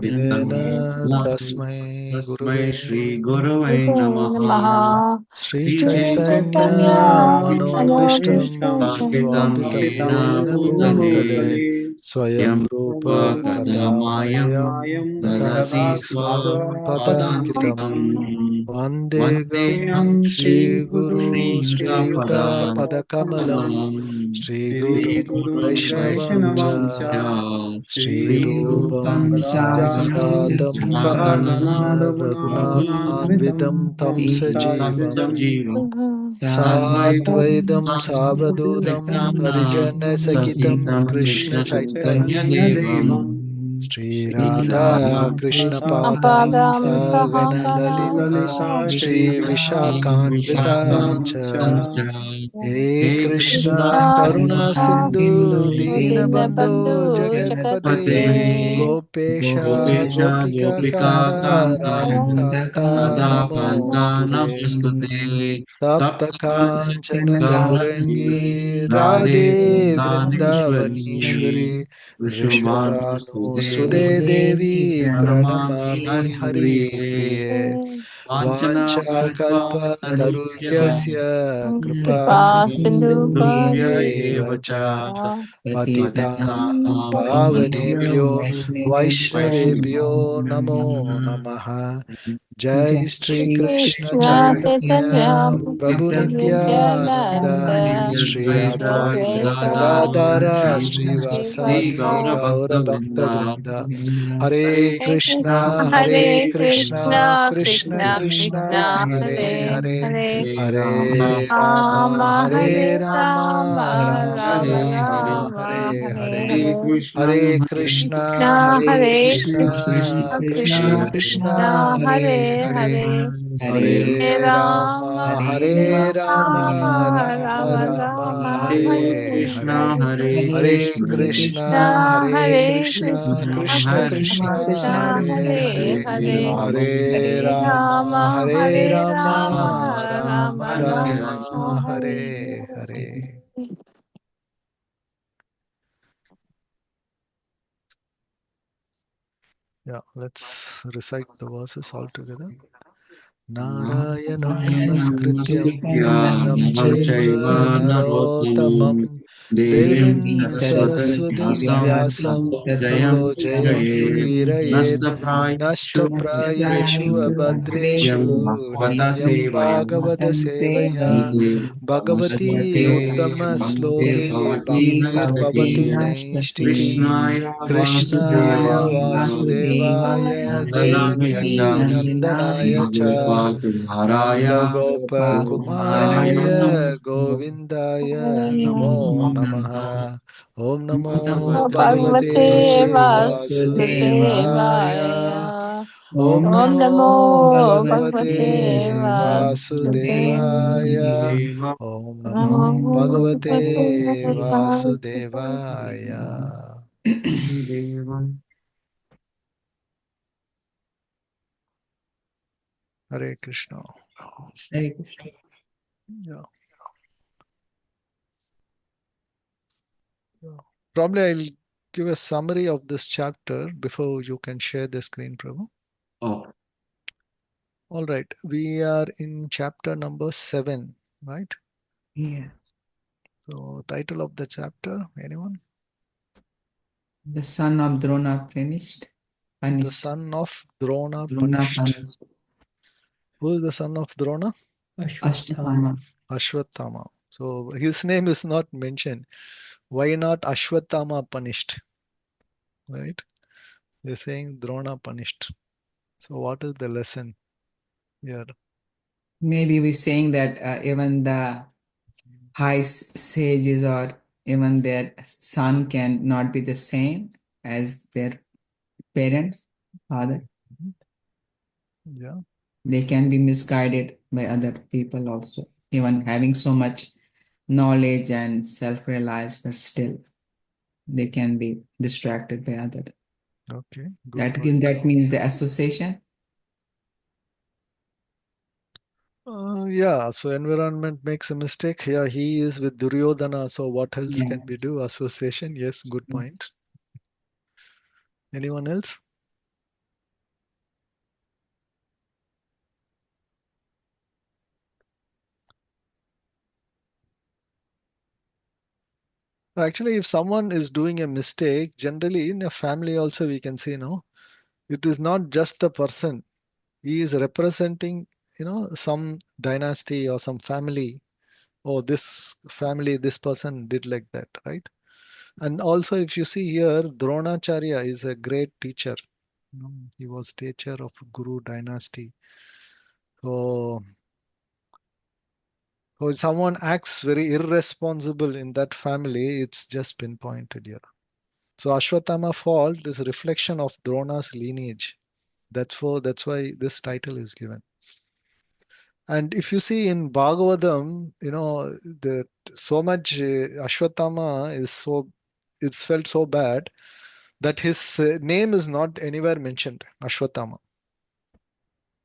tasmai Tasmai gurave Shri Guruvai Namaha. Namaha. Shri Shri Shri Chaitanya Chaitanya Chaitanya Manobishtam Manobhishtam Sthapitam Swapitam Yena Yena Bhutale Bhutale Bhutale Swayam Yam Rupa Rupa Kadamayam Kadamayam Dadasi Dadasi Swam Swam Padankitam Padankitam Vandegam Vandeham Sri Shri Guru Sri Sri Yuta Yuta Padakamalam Padakamalam Shri Guru Shri Guru Vaishnavam Vaishnavam Cha Cha Shri Shri Rupam Rupam Sangam Sagragatam Sagragadam Raghunathanavidam Tam Sajivam Jiva Sadvaitam Savadudam Sadvaitana Parijana Sakitam Sakitam Krishna Krishna Chaitanya Chaitanya Devam Devam Sri Sri Radha Radha Krishna Padam Padam Padam Sagana Sahagana Lalita Lalita Shri Shri Vishakhadvita Cha Vishakam He He Krishna Krishna Krishna Karuna Karuna Karuna Sindhu Sindhu Sindhu Dinabandhu Dinabandhu Jagatpate Jagatpate Pate Gopesha Gopesha Gopika Gopika Kanta Kanta Radha Kanta Radha Kanta Namostute Namostute Tapta Tapta Kanchana Gaurangi Radhe Radhe Vrindavaneshwari Vrindavaneshwari Vrishabhanu Vrishabhanu Sude Devi Pranamami Pranamami Hari Hari Priye Vanchana Vancha Kalpa Kalpa Tarubhya Tarubhyasya Kripa Kripa Sindhu Sindhu Evacha Patitanam Pavanebhyo Pavanebhyo Vaishnavebhyo Vaishnavebhyo Namo Namaha Jai Shri Krishna Krishna Chaitanya Chaitanya Prabhu Nityananda Nityananda Shri Advaita Advaita Gadadara Shri Shri Vasadi Vasa Gaura Bhakta Vrinda Hare Hare Hare Krishna Krishna Hare Hare Krishna Krishna Krishna Krishna Krishna Krishna Hare Hare Hare Hare Hare Rama Rama Hare Hare Rama Rama Rama Rama Rama Rama Hare Hare Hare Hare Hare Krishna Krishna Hare Hare Krishna Krishna Krishna Krishna Krishna Krishna Hare Hare Hare Hare Hare Hare Rama Rama Hare Hare Rama Rama Rama Rama Rama Rama Hare Hare Hare Krishna, Hare Hare Hare Krishna, Krishna Krishna Hare Hare Krishna Krishna Krishna Hare Krishna Krishna Krishna Hare Hare Hare Hare Hare Hare Rama Rama Hare Hare Rama Rama Rama Rama Rama Rama Hare Hare Hare. Yeah, let's recite the verses all together. Narayanam Namaskrityam Naram Chaiva Narottamam Devim Saraswatim Vyasam Tato Jayam Udhirayet Nashtaprayeshu Abhadreshu Nityam Bhagavata Sevaya Bhagavati Uttama Sloke Bhaktir Bhavati Naishtiki Krishnaya Krishnaya Vasudevaya Vasudevaya Devaki Nandanamrita Nandanaya Cha Gopal Nanda Kumaraya Gopa Goparaya Kumaraya Govindaya Namo Namaha Om Namo Bhagavate Bhagavate Vasudevaya Vasudevaya Om Om Namo Namo Bhagavate Bhagavate Vasudevaya Vasudevaya Deva Om Namo Namo Bhagavate Bhagavate Vasudevaya. Deva. Hare Krishna. Yeah. Yeah. Probably I'll give a summary of this chapter before you can share the screen, Prabhu. Oh, All right. We are in chapter number 7, right? Yeah. So, title of the chapter, anyone? The son of Drona finished. The Punished. son of Drona Drona punished. punished. Who is the son of Drona? Ashwatthama. Ashwatthama. So, his name is not mentioned. Why not Ashwatthama punished? Right? They're saying Drona punished. So, what is the lesson here? Maybe we're saying that even the high sages or even their son can not be the same as their parents, father. Yeah. They can be misguided by other people also. Even having so much knowledge and self-realized, but still they can be distracted by other. Okay. Good point. That means the association. Yeah, so environment makes a mistake. Yeah, he is with Duryodhana, so what else Yeah. can we do? Association, yes, good point. Anyone else? Actually, if someone is doing a mistake, generally in a family also we can say, no, it is not just the person. He is representing, some dynasty or some family. Oh, this family, this person did like that, right? And also, if you see here, Dronacharya is a great teacher. He was teacher of Guru dynasty. So, so if someone acts very irresponsible in that family, it's just pinpointed here. So Ashwatthama fault is a reflection of Drona's lineage. That's why this title is given. And if you see in Bhagavatam, the so much Ashwatthama is it's felt so bad that his name is not anywhere mentioned, Ashwatthama.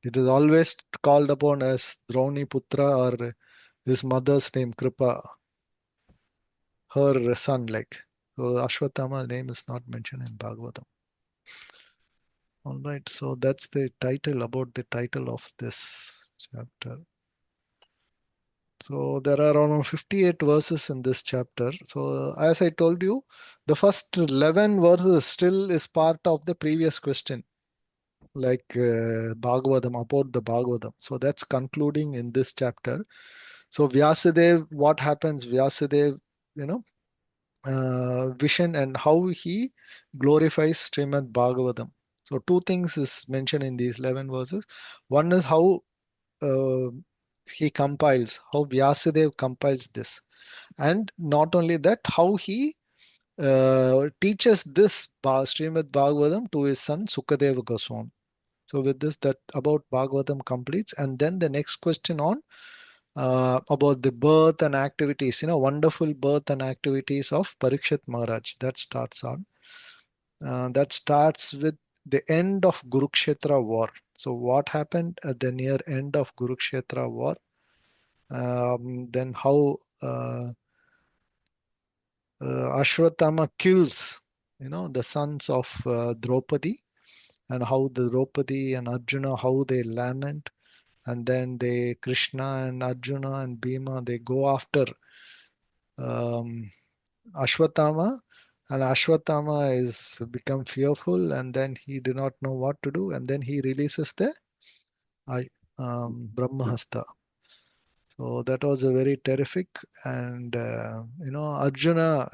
It is always called upon as Drauni Putra or his mother's name, Kripa, her son, like. So Ashwatthama's name is not mentioned in Bhagavatam. All right, so that's the title, about the title of this chapter. So there are around 58 verses in this chapter. So as I told you, the first 11 verses still is part of the previous question, like Bhagavatam, about the Bhagavatam. So that's concluding in this chapter. So Vyasadeva, what happens? Vyasadeva, vision and how he glorifies Srimad Bhagavatam. So two things is mentioned in these 11 verses. One is how uh, he compiles, how Vyasadeva compiles this. And not only that, how he teaches this Srimad Bhagavatam to his son Sukadeva Goswami. So with this, that about Bhagavatam completes. And then the next question on about the birth and activities, wonderful birth and activities of Parikshit Maharaj. That starts on. That starts with the end of Kurukshetra war. So what happened at the near end of Kurukshetra war? Then how Ashwatthama kills, the sons of Draupadi, and how the Draupadi and Arjuna, how they lament, and then they Krishna and Arjuna and Bhima, they go after um, Ashwatthama, and Ashwatthama is become fearful, and then he did not know what to do, and then he releases the Brahmahasta. So that was a very terrific, and Arjuna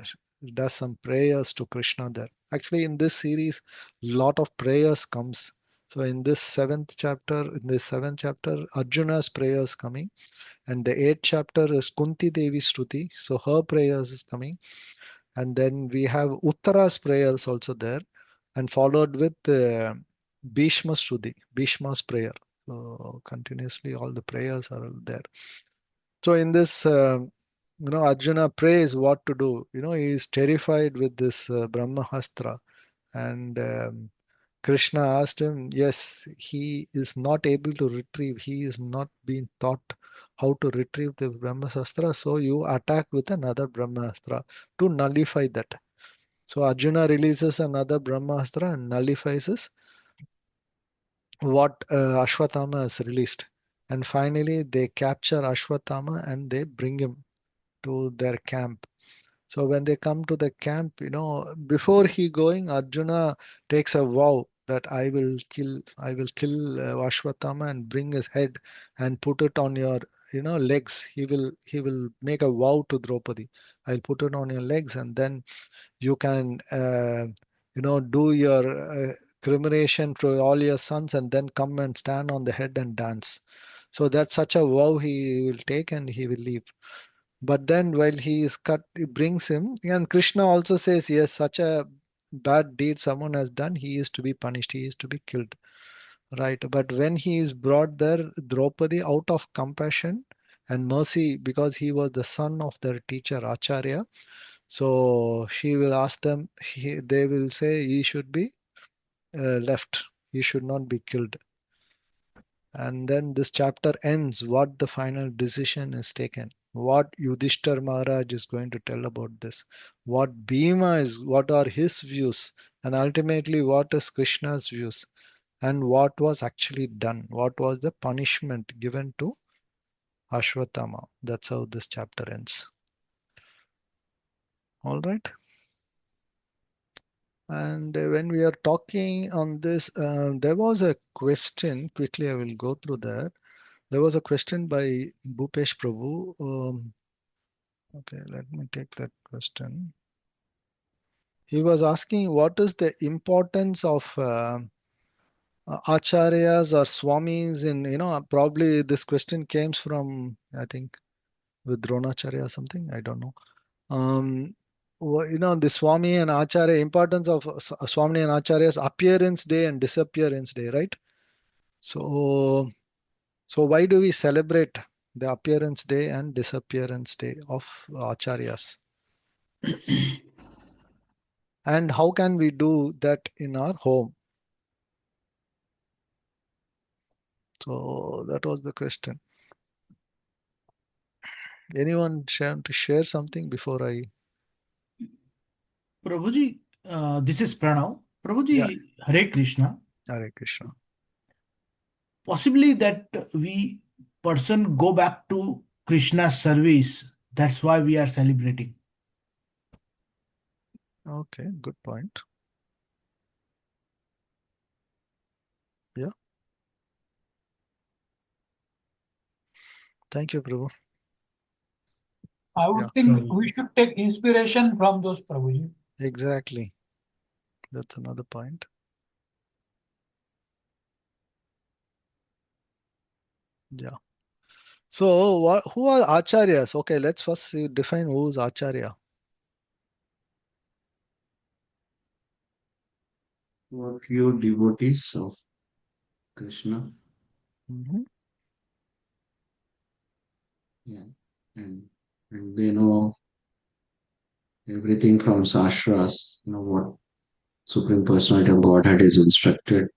does some prayers to Krishna there. Actually, in this series, lot of prayers comes. So in this seventh chapter, Arjuna's prayers coming, and the eighth chapter is Kunti Devi Shruti. So her prayers is coming, and then we have Uttara's prayers also there, and followed with Bhishma Shruti, Bhishma's prayer. So continuously, all the prayers are there. So in this, Arjuna prays what to do. He is terrified with this Brahmahastra, and Krishna asked him, yes, he is not able to retrieve. He is not being taught how to retrieve the Brahmasastra. So you attack with another Brahmastra to nullify that. So Arjuna releases another Brahmastra and nullifies what Ashwatthama has released. And finally, they capture Ashwatthama and they bring him to their camp. So when they come to the camp, before he going, Arjuna takes a vow that I will kill Ashwatthama and bring his head and put it on your, legs. He will make a vow to Draupadi. I'll put it on your legs, and then you can, do your cremation to all your sons, and then come and stand on the head and dance. So that's such a vow he will take, and he will leave. But then while he is cut, he brings him, and Krishna also says, yes, such a bad deed someone has done, he is to be punished, he is to be killed. Right. But when he is brought there, Draupadi, out of compassion and mercy, because he was the son of their teacher, Acharya, so she will ask them, they will say he should be left, he should not be killed. And then this chapter ends, what the final decision is taken. What Yudhishthir Maharaj is going to tell about this. What Bhima is, what are his views, and ultimately what is Krishna's views, and what was actually done. What was the punishment given to Ashwatthama. That's how this chapter ends. All right. And when we are talking on this, there was a question. Quickly, I will go through that. There was a question by Bhupesh Prabhu. Okay, let me take that question. He was asking what is the importance of acharyas or swamis in, probably this question came from, I think, with Dronacharya or something. I don't know. The Swami and Acharya, importance of Swami and Acharya's appearance day and disappearance day, right? So, why do we celebrate the appearance day and disappearance day of Acharyas? And how can we do that in our home? So that was the question. Anyone to share something before I? Prabhuji, this is Pranav. Yeah, Prabhuji, Hare Krishna. Hare Krishna. Possibly that we person go back to Krishna's service. That's why we are celebrating. Okay, good point. Yeah. Thank you, Prabhu. I would Yeah. think we should take inspiration from those Prabhuji. Exactly. That's another point. Yeah. So, who are acharyas? Okay, let's first define who is acharya. Were pure devotees of Krishna. Mhm. Yeah. And they know everything from Sastras, what Supreme Personality of Godhead is instructed.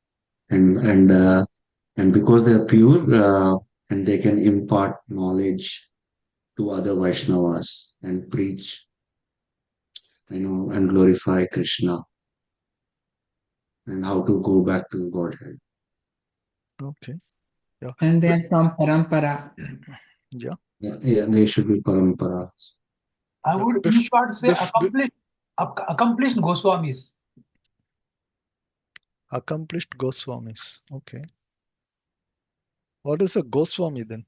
And because they are pure, and they can impart knowledge to other Vaishnavas and preach, and glorify Krishna and how to go back to Godhead. Okay. Yeah. And they are from Parampara. Yeah. Yeah, they should be paramparas. I Yeah. would in short say bef- accomplished Goswamis. Accomplished Goswamis. Okay. What is a Goswami then?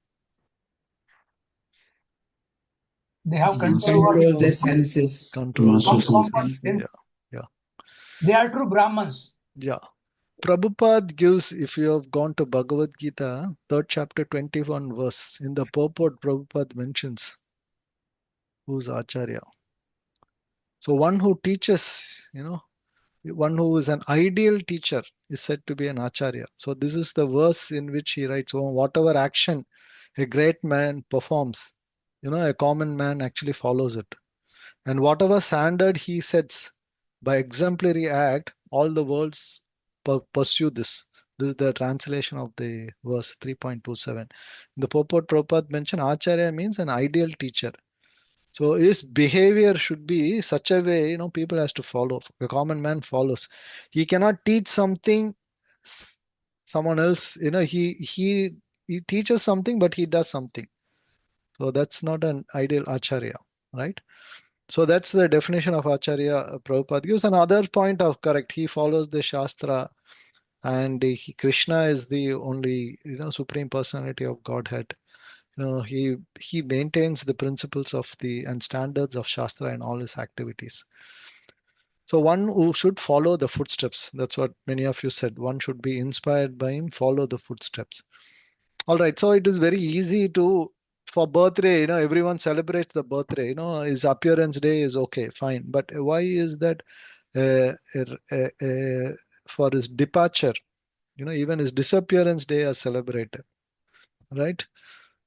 They have Master control over Control the the senses. Control Master the compound senses. Yeah. sense. Yeah. They are true Brahmins. Yeah. Prabhupada gives, if you have gone to Bhagavad Gita, 3rd chapter, 21 verse, in the purport, Prabhupada mentions who's Acharya. So one who teaches, one who is an ideal teacher is said to be an Acharya. So this is the verse in which he writes, oh, whatever action a great man performs, a common man actually follows it. And whatever standard he sets by exemplary act, all the worlds pursue this. This is the translation of the verse 3.27. In the purport, Prabhupada mentioned Acharya means an ideal teacher. So his behavior should be such a way, people has to follow. The common man follows. He cannot teach something someone else, he teaches something, but he does something. So that's not an ideal acharya, right? So that's the definition of acharya. Prabhupada gives another point of correct. He follows the shastra, and Krishna is the only, supreme personality of Godhead. He maintains the principles of the and standards of shastra in all his activities. So one who should follow the footsteps. That's what many of you said. One should be inspired by him, follow the footsteps. All right. So it is very easy to, for birthday, everyone celebrates the birthday. His appearance day is okay, fine. But why is that uh, for his departure? Even his disappearance day is celebrated, right?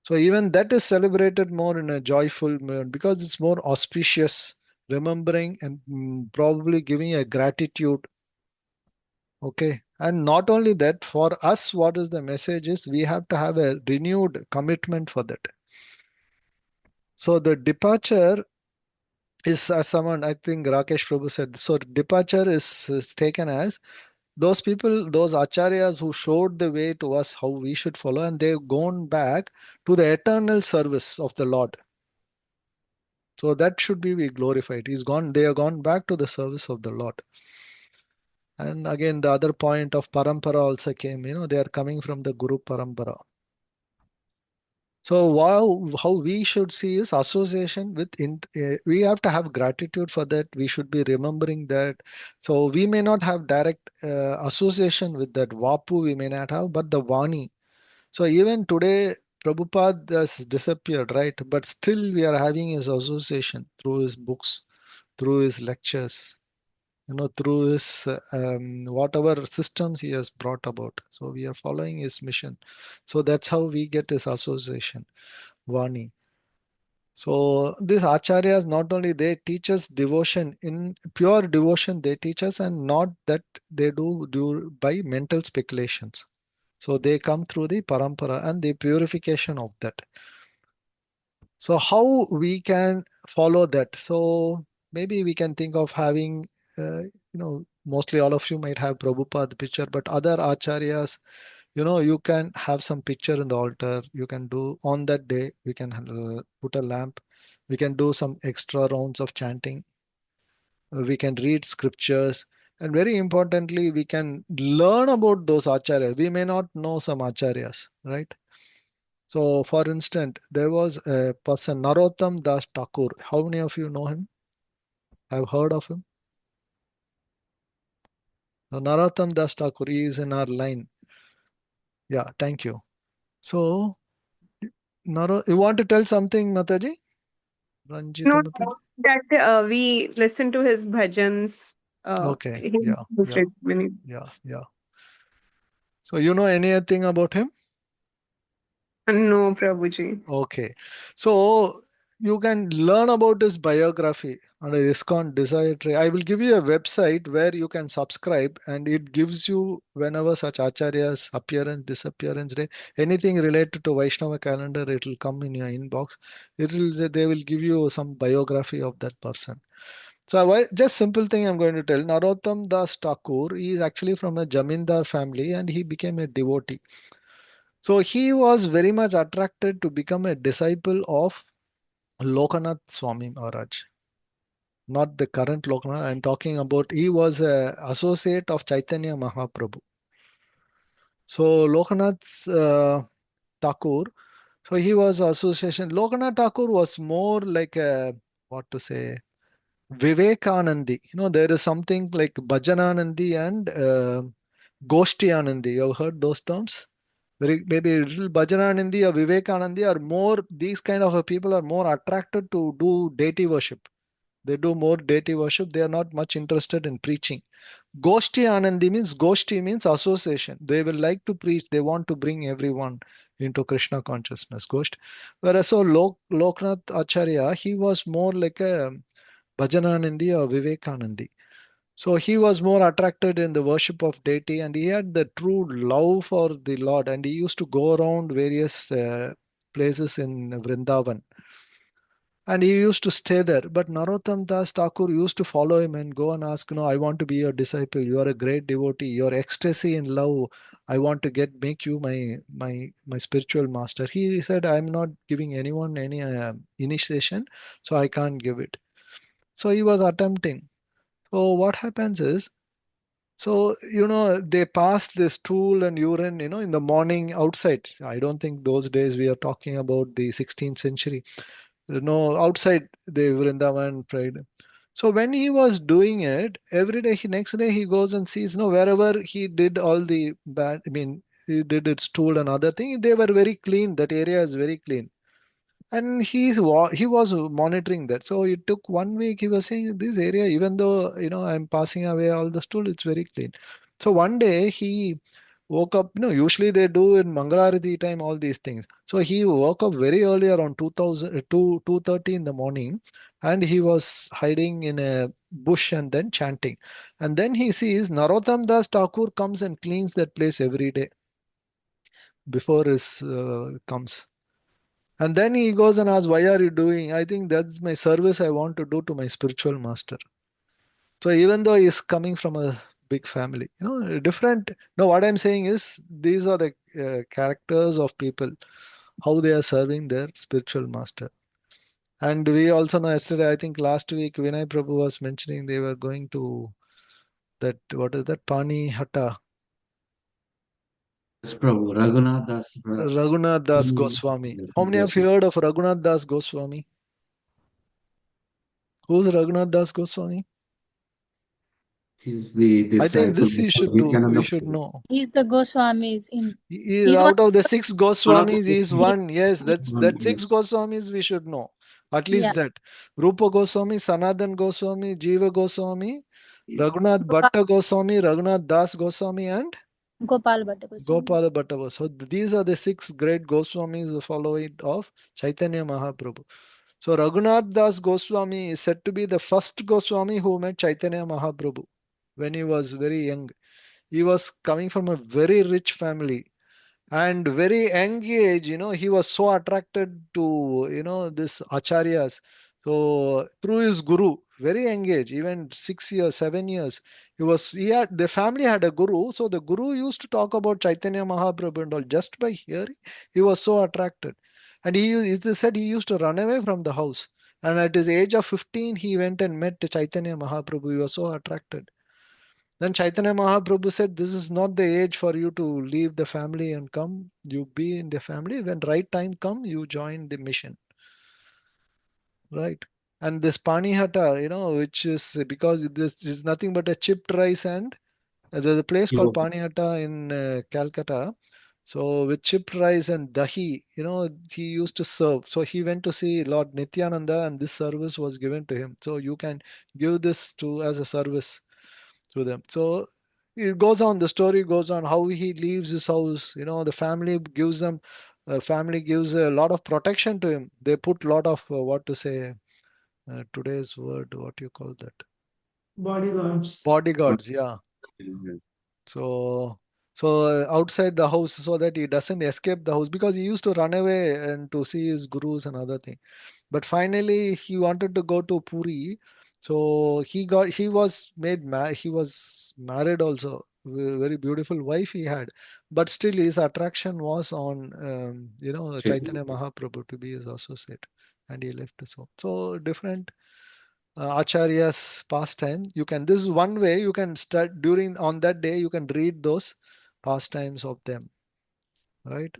So even that is celebrated more in a joyful mood because it's more auspicious, remembering and probably giving a gratitude. Okay. And not only that, for us, what is the message is we have to have a renewed commitment for that. So the departure is, as someone, I think Rakesh Prabhu said, so departure is taken as those people, those acharyas who showed the way to us how we should follow, and they've gone back to the eternal service of the Lord. So that should be glorified. They have gone back to the service of the Lord. And again, the other point of parampara also came, they are coming from the Guru parampara. So how we should see is association with, we have to have gratitude for that. We should be remembering that. So we may not have direct association with that Vapu, we may not have, but the Vani. So even today, Prabhupada has disappeared, right? But still we are having his association through his books, through his lectures, through his whatever systems he has brought about. So we are following his mission. So that's how we get his association, Vani. So these acharyas, not only they teach us devotion, in pure devotion they teach us, and not that they do by mental speculations. So they come through the parampara and the purification of that. So how we can follow that? So maybe we can think of having, mostly all of you might have Prabhupada picture, but other acharyas, you can have some picture in the altar. You can do on that day, we can put a lamp. We can do some extra rounds of chanting. We can read scriptures. And very importantly, we can learn about those acharyas. We may not know some acharyas, right? So, for instance, there was a person, Narottam Das Thakur. How many of you know him? I've heard of him. So, Narottam Das Thakur, he is in our line. Yeah, thank you. So, you want to tell something, Mataji? Ranjita No, Mataji? that we listen to his bhajans. Okay, He yeah, yeah, posted many yeah, times. yeah. So, you know anything about him? No, Prabhuji. Okay. So you can learn about his biography under ISKCON Desire Tray. I will give you a website where you can subscribe, and it gives you whenever such acharyas appearance, disappearance day, anything related to Vaishnava calendar, it will come in your inbox. They will give you some biography of that person. So just simple thing I'm going to tell. Narottam Das Thakur, he is actually from a Jamindar family and he became a devotee. So he was very much attracted to become a disciple of Lokanath Swami Maharaj, not the current Lokanath. I'm talking about he was a associate of Chaitanya Mahaprabhu. So Lokanath Thakur, so he was association. Lokanath Thakur was more like a, what to say, Vivekanandi. There is something like Bhajananandi and Goshtianandi. You have heard those terms? Maybe little Bhajananandi or Vivekanandi are more, these kind of people are more attracted to do deity worship. They do more deity worship. They are not much interested in preaching. Goshti means association. They will like to preach. They want to bring everyone into Krishna consciousness. Ghost. Whereas so Loknath Acharya, he was more like a Bhajananandi or Vivekanandi. So he was more attracted in the worship of deity and he had the true love for the Lord and he used to go around various places in Vrindavan. And he used to stay there. But Narottam Das Thakur used to follow him and go and ask, I want to be your disciple. You are a great devotee. Your ecstasy in love, I want to make you my spiritual master. He said, I'm not giving anyone any initiation, so I can't give it. So he was attempting. So what happens is, so, they pass the stool and urine, in the morning outside. I don't think those days we are talking about the 16th century. Outside the Vrindavan prayed. So when he was doing it, every day, next day he goes and sees, wherever he did all the bad, he did its stool and other thing, they were very clean. That area is very clean. And he was monitoring that. So it took 1 week. He was saying this area, even though I'm passing away all the stool, it's very clean. So one day he woke up. Usually they do in Mangalarati time all these things. So he woke up very early around 2:30 in the morning, and he was hiding in a bush and then chanting. And then he sees Narottam Das Thakur comes and cleans that place every day before his comes. And then he goes and asks, why are you doing? I think that's my service I want to do to my spiritual master. So even though he's coming from a big family, different. No, what I'm saying is these are the characters of people, how they are serving their spiritual master. And we also know yesterday, I think last week, Vinay Prabhu was mentioning they were going to that, what is that, Pani Hatta, Yes, Prabhu. Raghunath Das. Raghunath Das Goswami. How many of you heard of Raghunath Das Goswami? Who's Raghunath Das Goswami? He's the I think disciple this you of should do. Nityananda We should Prabhu. know. He's the Goswamis in. He is He's one. out of the 6 One of Goswamis, he is the one. Yes, that one, 6 yes. Goswamis we should know. At least Yeah. that. Rupa Goswami, Sanatan Goswami, Jiva Goswami, Raghunath Gopal, Bhatta Goswami, Raghunath Das Goswami, and Gopal Bhatta Goswami. Gopala Bhatta Goswami. So these are the 6 great Goswamis, the following of Chaitanya Mahaprabhu. So Raghunath Das Goswami is said to be the first Goswami who met Chaitanya Mahaprabhu when he was very young. He was coming from a very rich family and very young age, he was so attracted to, this acharyas. So through his guru, very young age, even 6 years, 7 years, he had, the family had a guru. So the guru used to talk about Chaitanya Mahaprabhu and all. Just by hearing, he was so attracted. And he said he used to run away from the house. And at his age of 15, he went and met Chaitanya Mahaprabhu. He was so attracted. Then Chaitanya Mahaprabhu said, this is not the age for you to leave the family and come. You be in the family. When right time come, you join the mission. Right. And this Pani Hatta, which is because this is nothing but a chipped rice, and there's a place called Pani Hatta in Calcutta. So with chipped rice and dahi, he used to serve. So he went to see Lord Nityananda and this service was given to him. So you can give this to as a service to them. So it goes on, the story goes on how he leaves his house. The family gives a lot of protection to him. They put a lot of what to say, today's word, what you call that? Bodyguards. Bodyguards, yeah. So outside the house so that he doesn't escape the house because he used to run away and to see his gurus and other thing. But finally he wanted to go to Puri. So he was he was married also. Very beautiful wife he had, but still his attraction was on Chaitanya Mahaprabhu to be his associate, and he left his home. So different Acharya's pastime. This is one way you can start on that day, you can read those pastimes of them, right?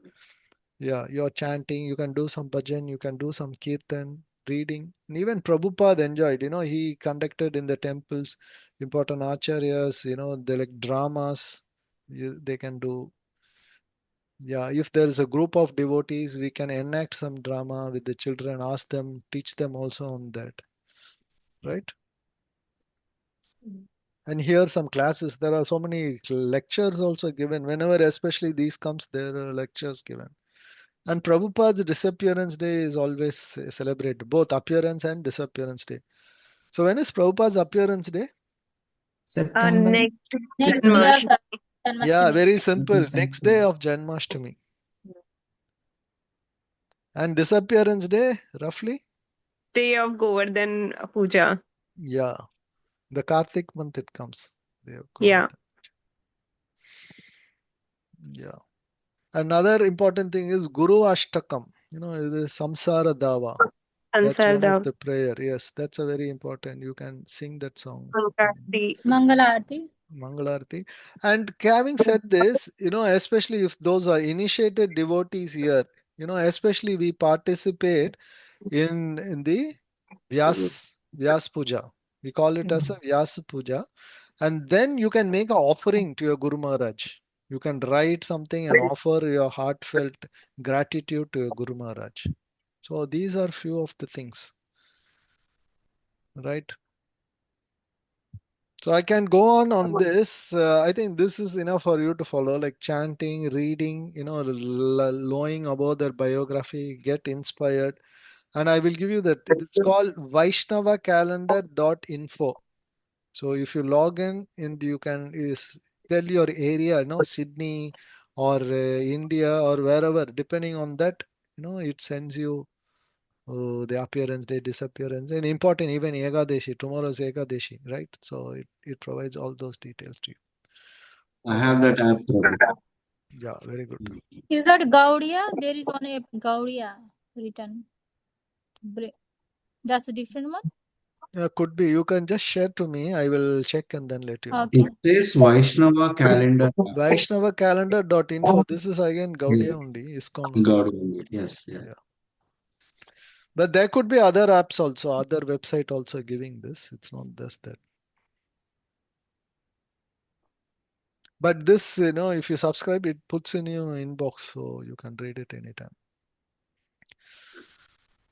Yeah, you're chanting, you can do some bhajan, you can do some kirtan, reading. And even Prabhupada enjoyed, he conducted in the temples, important acharyas, they like dramas, they can do. Yeah, if there is a group of devotees, we can enact some drama with the children, ask them, teach them also on that, right? And here some classes, there are so many lectures also given whenever, especially these comes, there are lectures given. And Prabhupada's disappearance day is always celebrated, both appearance and disappearance day. So when is Prabhupada's appearance day? September. Next day of Janmashtami. Yeah, very simple, Simple. next day of Janmashtami. And disappearance day, roughly? Day of Govardhan Puja. Yeah, the Kartik month it comes. Yeah. Yeah. Another important thing is Guru Ashtakam. The Samsara Dava. That's one of the prayer. Yes, that's a very important. You can sing that song. Mangalarti. Mangalarti. And having said this, especially if those are initiated devotees here, especially we participate in the Vyas Puja. We call it as a Vyasa Puja. And then you can make an offering to your Guru Maharaj. You can write something and offer your heartfelt gratitude to your Guru Maharaj. So these are few of the things, right? So I can go on this. I think this is enough for you to follow, like chanting, reading, knowing about their biography, get inspired. And I will give you that. It's called vaishnavacalendar.info. So if you log in and you can tell your area, Sydney or India or wherever, depending on that, it sends you the appearance day, disappearance, and important even Ekadeshi. Tomorrow's Ekadeshi, right? So it provides all those details to you. I have that app, Prabhu. Yeah, very good. Is that Gaudiya? There is only a Gaudiya written. That's a different one? Yeah, could be. You can just share to me. I will check and then let you know. Okay. It says Vaishnava calendar. Vaishnavacalendar.info. This is again Yeah, Gaudiya only, ISKCON only. God only. Yes, yeah. Yeah. But there could be other apps also, other website also giving this. It's not just that. But this, if you subscribe, it puts in your inbox, so you can read it anytime.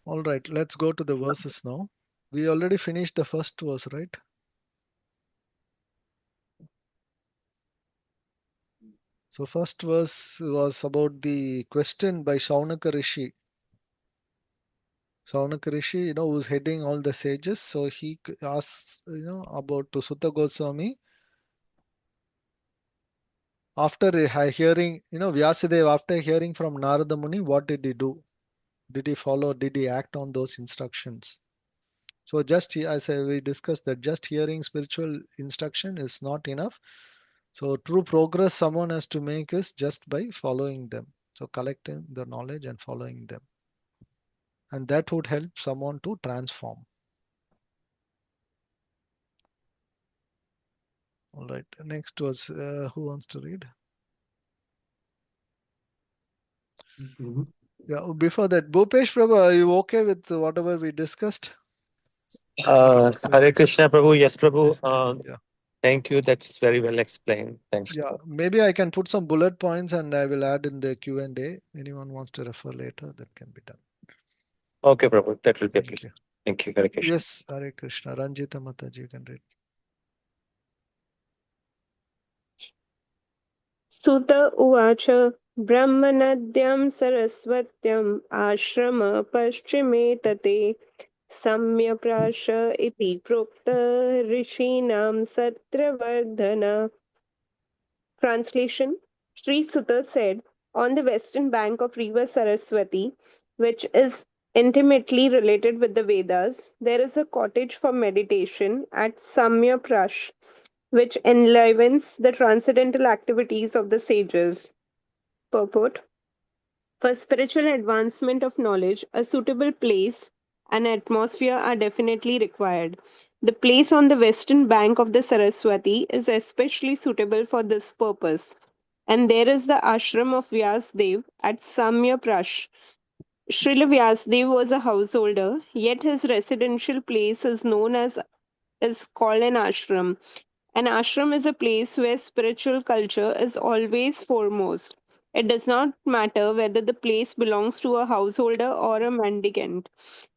All right, let's go to the verses now. We already finished the first verse, right? So first verse was about the question by Saunaka Rsi. Saunaka Rsi, who's heading all the sages. So he asks, about to Suta Goswami. After hearing, Vyasadeva, after hearing from Narada Muni, what did he do? Did he follow? Did he act on those instructions? So just as we discussed that just hearing spiritual instruction is not enough. So true progress someone has to make is just by following them. So collecting the knowledge and following them. And that would help someone to transform. All right. Next was who wants to read? Mhm. Yeah. Before that, Bhupesh Prabhu, are you okay with whatever we discussed? Hare Krishna, Prabhu. Yes, Prabhu. Yeah. Thank you. That's very well explained. Thanks. Yeah. Maybe I can put some bullet points and I will add in the Q&A. Anyone wants to refer later, that can be done. Okay, Prabhu. That will be a Thank pleasure. you. Thank you, Hare Krishna. Yes, Hare Krishna. Ranjita Mataji, you can read. Suta Uvacha Brahmanadyam Saraswatyam Ashrama Paschime Tate Samyaprasa iti Prokta Rishinam Satravardhana. Translation: Sri Suta said, on the western bank of river Sarasvati, which is intimately related with the Vedas, there is a cottage for meditation at Samyaprasa, which enlivens the transcendental activities of the sages. Purport: for spiritual advancement of knowledge, a suitable place and atmosphere are definitely required. The place on the western bank of the Saraswati is especially suitable for this purpose, and there is the ashram of Vyasadeva at Samyaprash. Srila Vyasadeva was a householder, yet his residential place is called an ashram. An ashram is a place where spiritual culture is always foremost. It does not matter whether the place belongs to a householder or a mendicant.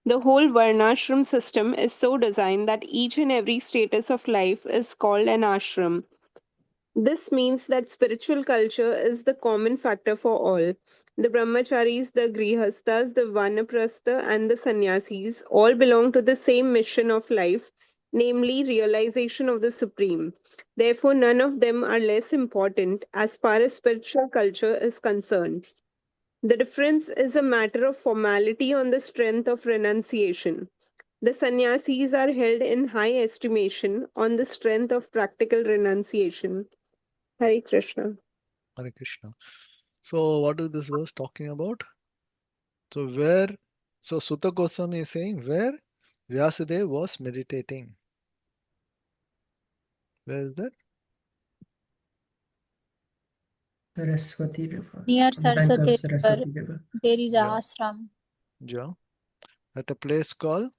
The whole varnashram system is so designed that each and every status of life is called an ashram. This means that spiritual culture is the common factor for all. The brahmacharis, the grihasthas, the vanaprastha, and the sannyasis all belong to the same mission of life, namely realization of the Supreme. Therefore, none of them are less important as far as spiritual culture is concerned. The difference is a matter of formality on the strength of renunciation. The sannyasis are held in high estimation on the strength of practical renunciation. Hare Krishna. Hare Krishna. So what is this verse talking about? So Suta Goswami is saying where Vyasadeva was meditating. Where is that? Saraswati River. Near Bank of Saraswati River, Saraswati River. there is a Yeah. ashram, Yeah. At a place called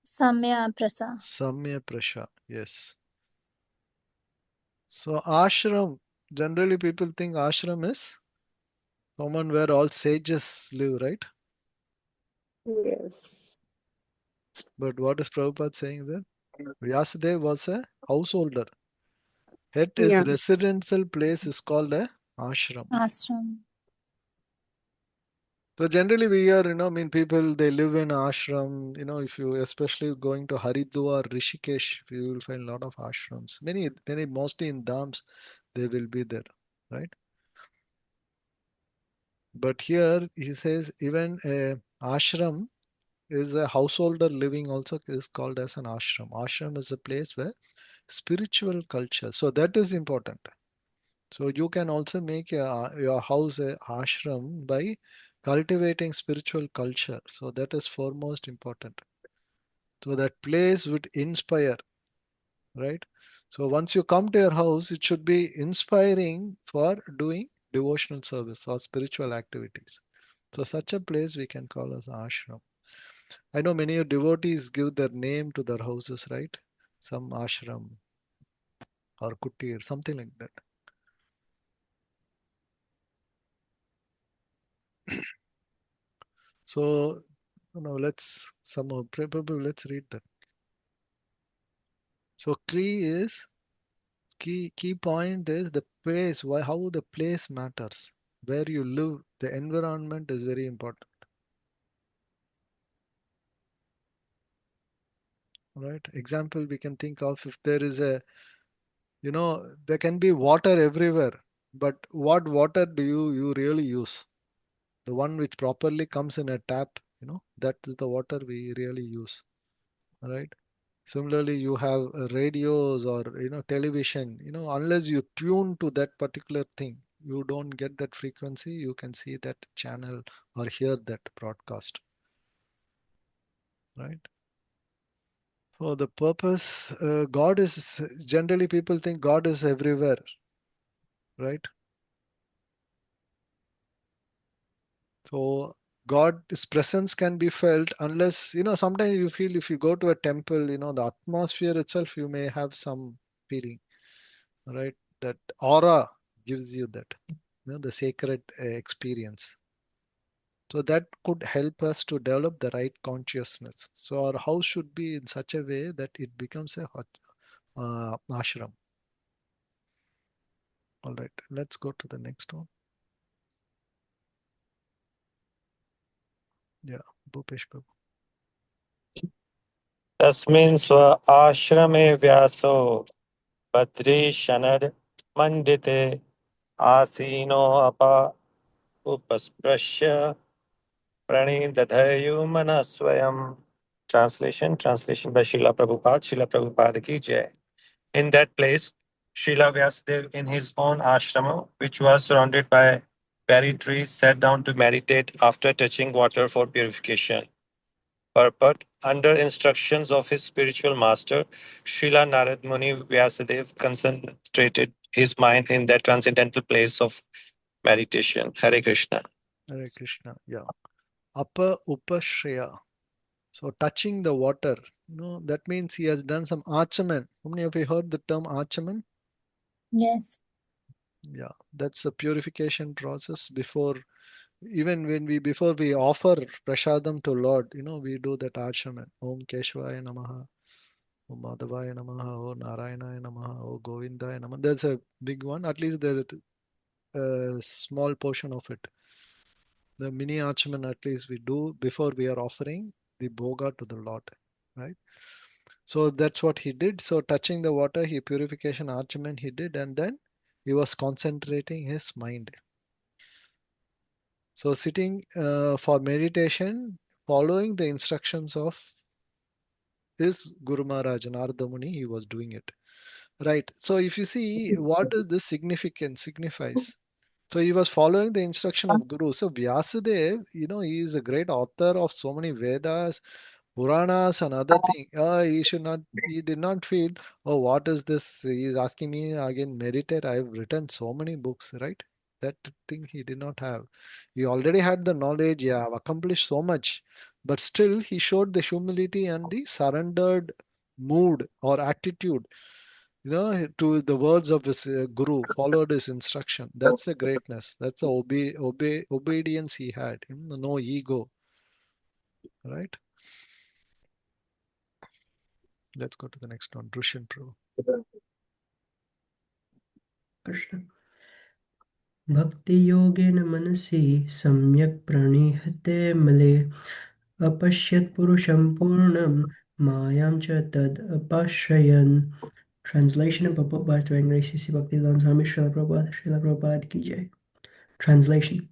Samyaprasa. Samyaprasa. Yes. So ashram, generally people think ashram is someone where all sages live, right? Yes. But what is Prabhupada saying there? Vyasadeva was a householder. Yet his Yeah. residential place is called a ashram. Ashram. So generally we hear, people, they live in ashram, if you especially going to Haridwar, Rishikesh, you will find a lot of ashrams. Many, mostly in dhams, they will be there, right? But here he says even a ashram is a householder living also is called as an ashram. Ashram is a place where spiritual culture. So that is important. So you can also make your house a ashram by cultivating spiritual culture. So that is foremost important. So that place would inspire, right? So once you come to your house, it should be inspiring for doing devotional service or spiritual activities. So such a place we can call as ashram. I know many devotees give their name to their houses, right? Some ashram or kutir, something like that. So let's let's read that. So key point is the place. Why? How the place matters. Where you live, the environment is very important. Right? Example we can think of, if there is there can be water everywhere, but what water do you really use? The one which properly comes in a tap, that is the water we really use, right? Similarly, you have radios or television, unless you tune to that particular thing, you don't get that frequency, you can see that channel or hear that broadcast, right? So the purpose, God is, generally people think God is everywhere, right? So God's presence can be felt unless, sometimes you feel if you go to a temple, the atmosphere itself, you may have some feeling, right? That aura gives you that, the sacred experience. So that could help us to develop the right consciousness. So our house should be in such a way that it becomes a ashram. All right, let's go to the next one. Yeah, Bhupesh Prabhu. तस्मिन् स्व आश्रमे व्यासो बद्री शनर मंडिते आसीनो उपस्पृश्य प्रणिदधयो मनः स्वयं. Translation by Srila Prabhupada. Srila Prabhupada ki jai. In that place, Srila Vyasadeva in his own ashrama, which was surrounded by berry trees, sat down to meditate after touching water for purification. Purport: under instructions of his spiritual master, Srila Narada Muni, Vyasadeva concentrated his mind in that transcendental place of meditation. Hare Krishna. Hare Krishna. Yeah. Upper Upashraya. So touching the water, that means he has done some achaman. How many of you heard the term achaman? Yes. Yeah, that's a purification process before, even before we offer prasadam to Lord, we do that achaman. Om Keshvaya Namaha, Om Madhavaya Namaha, Om Narayana Namaha, Om Govindaya Namaha. That's a big one. At least there's a small portion of it. The mini achaman at least we do before we are offering the bhoga to the Lord, right? So that's what he did. So touching the water, he purification archaman he did, and then he was concentrating his mind. So sitting for meditation, following the instructions of his Guru Maharaj, Narada Muni, he was doing it. Right. So if you see what does this signifies. So he was following the instruction of Guru. So Vyasadeva, he is a great author of so many Vedas, Puranas and other things. He did not feel, oh, what is this? He is asking me again, meditate. I have written so many books, right? That thing he did not have. He already had the knowledge, yeah, accomplished so much, but still he showed the humility and the surrendered mood or attitude, to the words of his guru, followed his instruction. That's the greatness. That's the obedience he had. No ego, right? Let's go to the next one. Drushan Prabhu. Krishna. Bhakti-yogena manasi samyak pranihate male apashyat purusham purnam mayam cha tad apashrayan. Translation and purport by Sri Bhakti-yoga Swami Srila Prabhupada ki jai. Translation.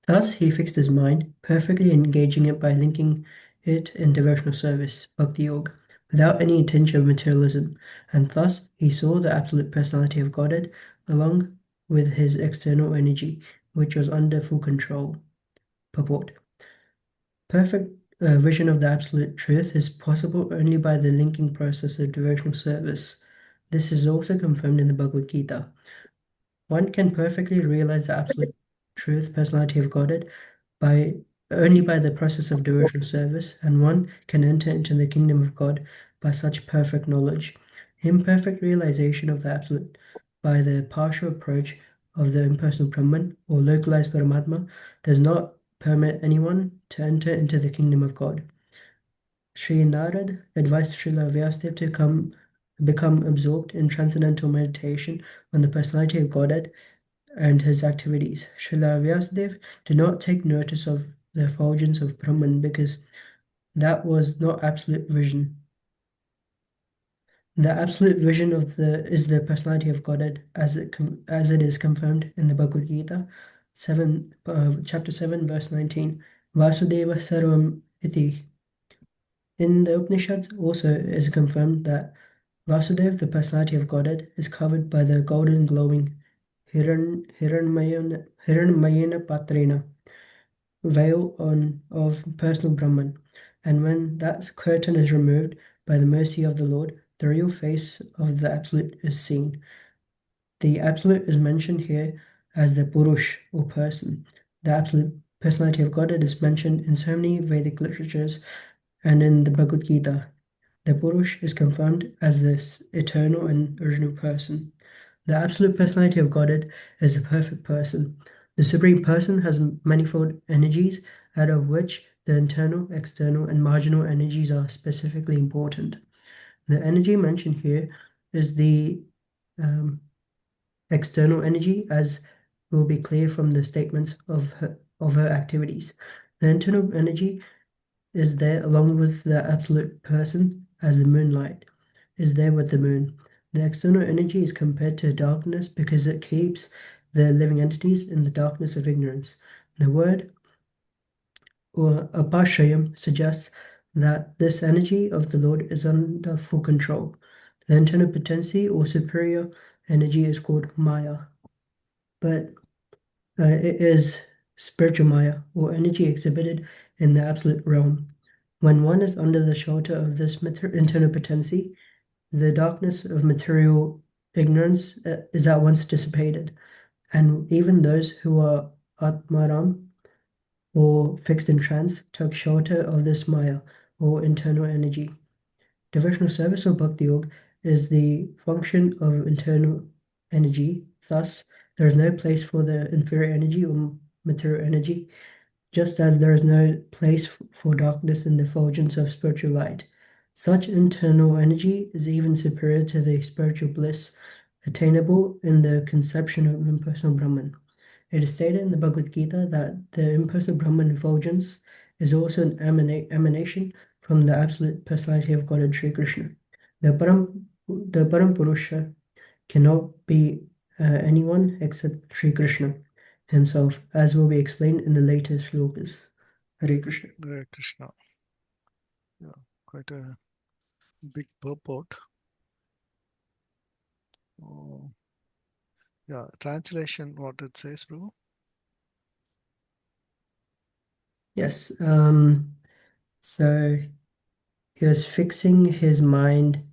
Thus he fixed his mind, perfectly engaging it by linking it in devotional service, Bhakti-yoga, without any intention of materialism, and thus he saw the absolute personality of Godhead along with his external energy, which was under full control. Purport. Perfect vision of the absolute truth is possible only by the linking process of devotional service. This is also confirmed in the Bhagavad Gita. One can perfectly realize the absolute truth, personality of Godhead, only by the process of devotional service, and one can enter into the kingdom of God by such perfect knowledge. Imperfect realization of the absolute by the partial approach of the impersonal Brahman or localized Paramatma does not permit anyone to enter into the kingdom of God. Sri Narad advised Srila Vyasadeva to become absorbed in transcendental meditation on the personality of Godhead and his activities. Srila Vyasadeva did not take notice of the effulgence of Brahman because that was not absolute vision. The absolute vision is the personality of Godhead as it is confirmed in the Bhagavad Gita, chapter 7, verse 19. Vasudeva Sarvam Iti. In the Upanishads also is confirmed that Vasudeva, the personality of Godhead, is covered by the golden glowing Hiranmayana Patrena veil of personal Brahman, and when that curtain is removed by the mercy of the Lord, the real face of the Absolute is seen. The Absolute is mentioned here as the Purush or person. The Absolute personality of Godhead is mentioned in so many Vedic literatures and in the Bhagavad Gita. The Purush is confirmed as this eternal and original person. The absolute personality of Godhead is the perfect person. The Supreme Person has manifold energies, out of which the internal, external, and marginal energies are specifically important. The energy mentioned here is the external energy, as will be clear from the statements of her activities. The internal energy is there along with the absolute person, as the moonlight is there with the moon. The external energy is compared to darkness because it keeps the living entities in the darkness of ignorance. The word or apashayam suggests that this energy of the Lord is under full control. The internal potency or superior energy is called Maya, but it is spiritual Maya or energy exhibited in the absolute realm. When one is under the shelter of this internal potency, the darkness of material ignorance is at once dissipated, and even those who are atmaram or fixed in trance took shelter of this maya or internal energy. Devotional service or Bhakti-yoga is the function of internal energy. Thus, there is no place for the inferior energy or material energy, just as there is no place for darkness in the effulgence of spiritual light. Such internal energy is even superior to the spiritual bliss attainable in the conception of impersonal Brahman. It is stated in the Bhagavad Gita that the impersonal Brahman effulgence is also an emanation from the absolute personality of Godhead Sri Krishna. The Param Purusha cannot be anyone except Sri Krishna himself, as will be explained in the later shlokas. Hare Krishna. Hare Krishna. Yeah, quite a big purport. Oh, yeah, translation, what it says, Prabhu? Yes. So he was fixing his mind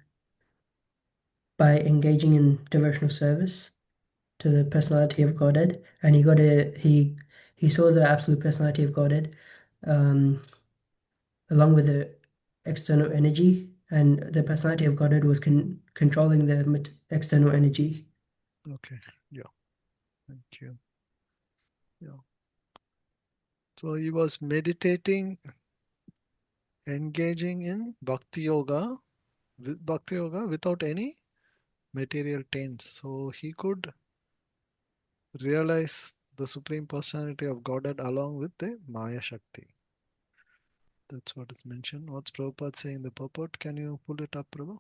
by engaging in devotional service to the personality of Godhead, and he saw the absolute personality of Godhead along with the external energy, and the personality of Godhead was controlling the external energy. Okay, yeah, thank you. Yeah. So he was meditating, engaging in Bhakti-yoga, without any material taints. So he could realize the Supreme Personality of Godhead along with the Maya Shakti. That's what is mentioned. What's Prabhupada saying in the purport? Can you pull it up, Prabhu?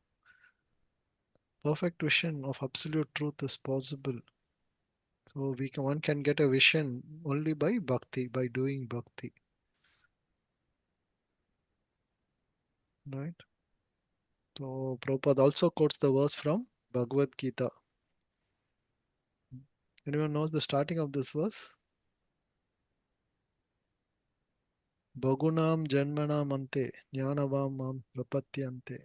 Perfect vision of absolute truth is possible. So one can get a vision only by bhakti, by doing bhakti. Right? So Prabhupada also quotes the verse from Bhagavad Gita. Anyone knows the starting of this verse? Bhagunam Janmanam Ante Jnanavam Mam Prapatyante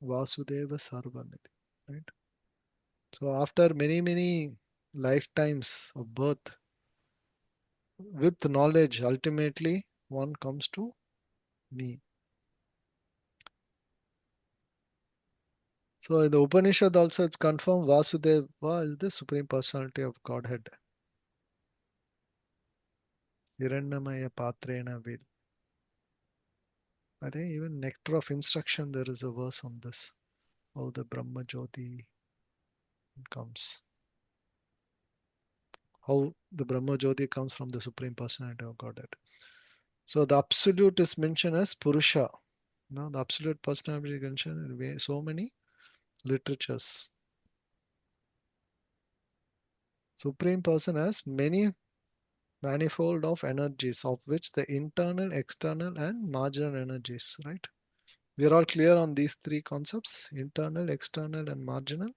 Vasudeva Sarvanidhi. Right? So after many lifetimes of birth, with knowledge, ultimately one comes to me. So in the Upanishad also it's confirmed Vasudeva is the Supreme Personality of Godhead. Hiranyamaya Patrena Vil. I think even Nectar of Instruction there is a verse on this. How the Brahma Jyoti comes. How the Brahma Jyoti comes from the Supreme Personality of Godhead. So the Absolute is mentioned as Purusha. The Absolute Personality is mentioned in so many literatures. Supreme Person has many manifold of energies, of which the internal, external, and marginal energies, right? We are all clear on these three concepts: internal, external, and marginal.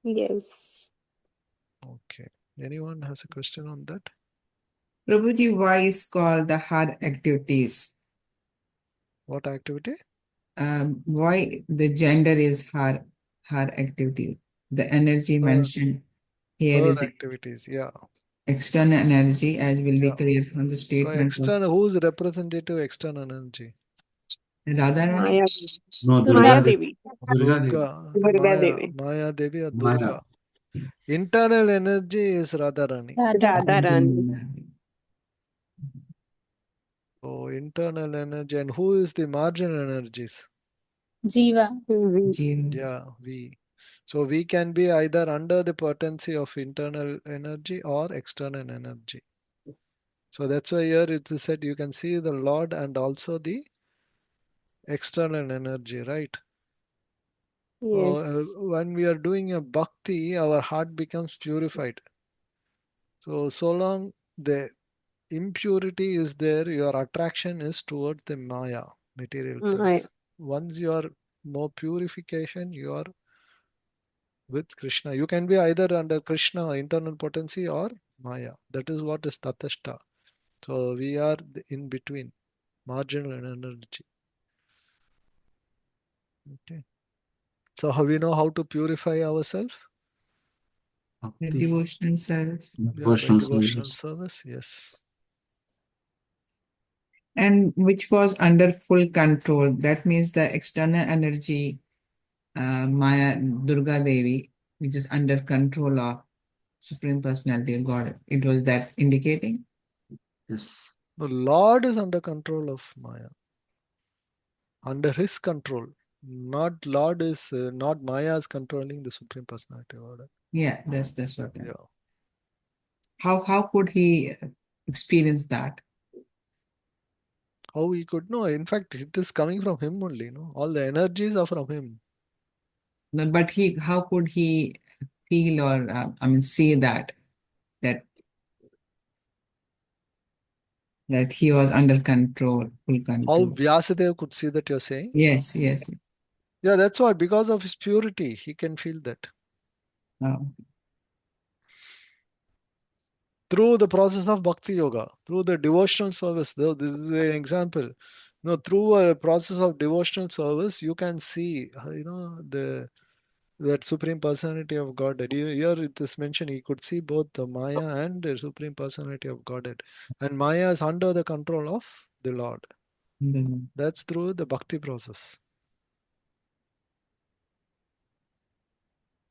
Yes. Okay. Anyone has a question on that? Prabhuji, why is called the hard activities? What activity? Why the gender is hard activity? The energy mentioned here Her is the activities, yeah. external energy, as will be Yeah. clear from the So statement of external, who is representative external energy? Radharani. Maya, No, Maya Durga. Devi. Durga Devi. Durga Devi. Maya Devi or Maya. Durga. Internal energy is Radharani. Radha. Radharani. So internal energy, and who is the marginal energies? Jiva. Yeah, we. So we can be either under the potency of internal energy or external energy. So that's why here it is said you can see the Lord and also the external energy, right? So Yes. when we are doing a bhakti, our heart becomes purified. So long the impurity is there, your attraction is towards the Maya, material Maya. things. Once you are more purification, you are with Krishna. You can be either under Krishna, internal potency, or Maya. That is what is Tatashta. So we are in between, marginal energy. Okay. So how we know how to purify ourselves? The devotional service. Yeah, by Devotional devotional service. service. Yes. And which was under full control. That means the external energy, Maya Durga Devi, which is under control of Supreme Personality of God. It was that indicating? Yes. The Lord is under control of Maya, under His control. Not Lord is not Maya is controlling the Supreme Personality of God. Yeah, that's what. Yeah. How could he experience that? How he could know? In fact, it is coming from him only. No, all the energies are from him. But how could he feel or see that he was under control, full How control? Vyasadeva could see that you're saying? Yes. Yeah, that's why. Because of his purity, he can feel that. Oh. Through the process of Bhakti-yoga, through the devotional service. This is an example. Through a process of devotional service, you can see, that Supreme Personality of Godhead. Here it is mentioned he could see both the Maya and the Supreme Personality of Godhead. And Maya is under the control of the Lord. That's through the Bhakti process.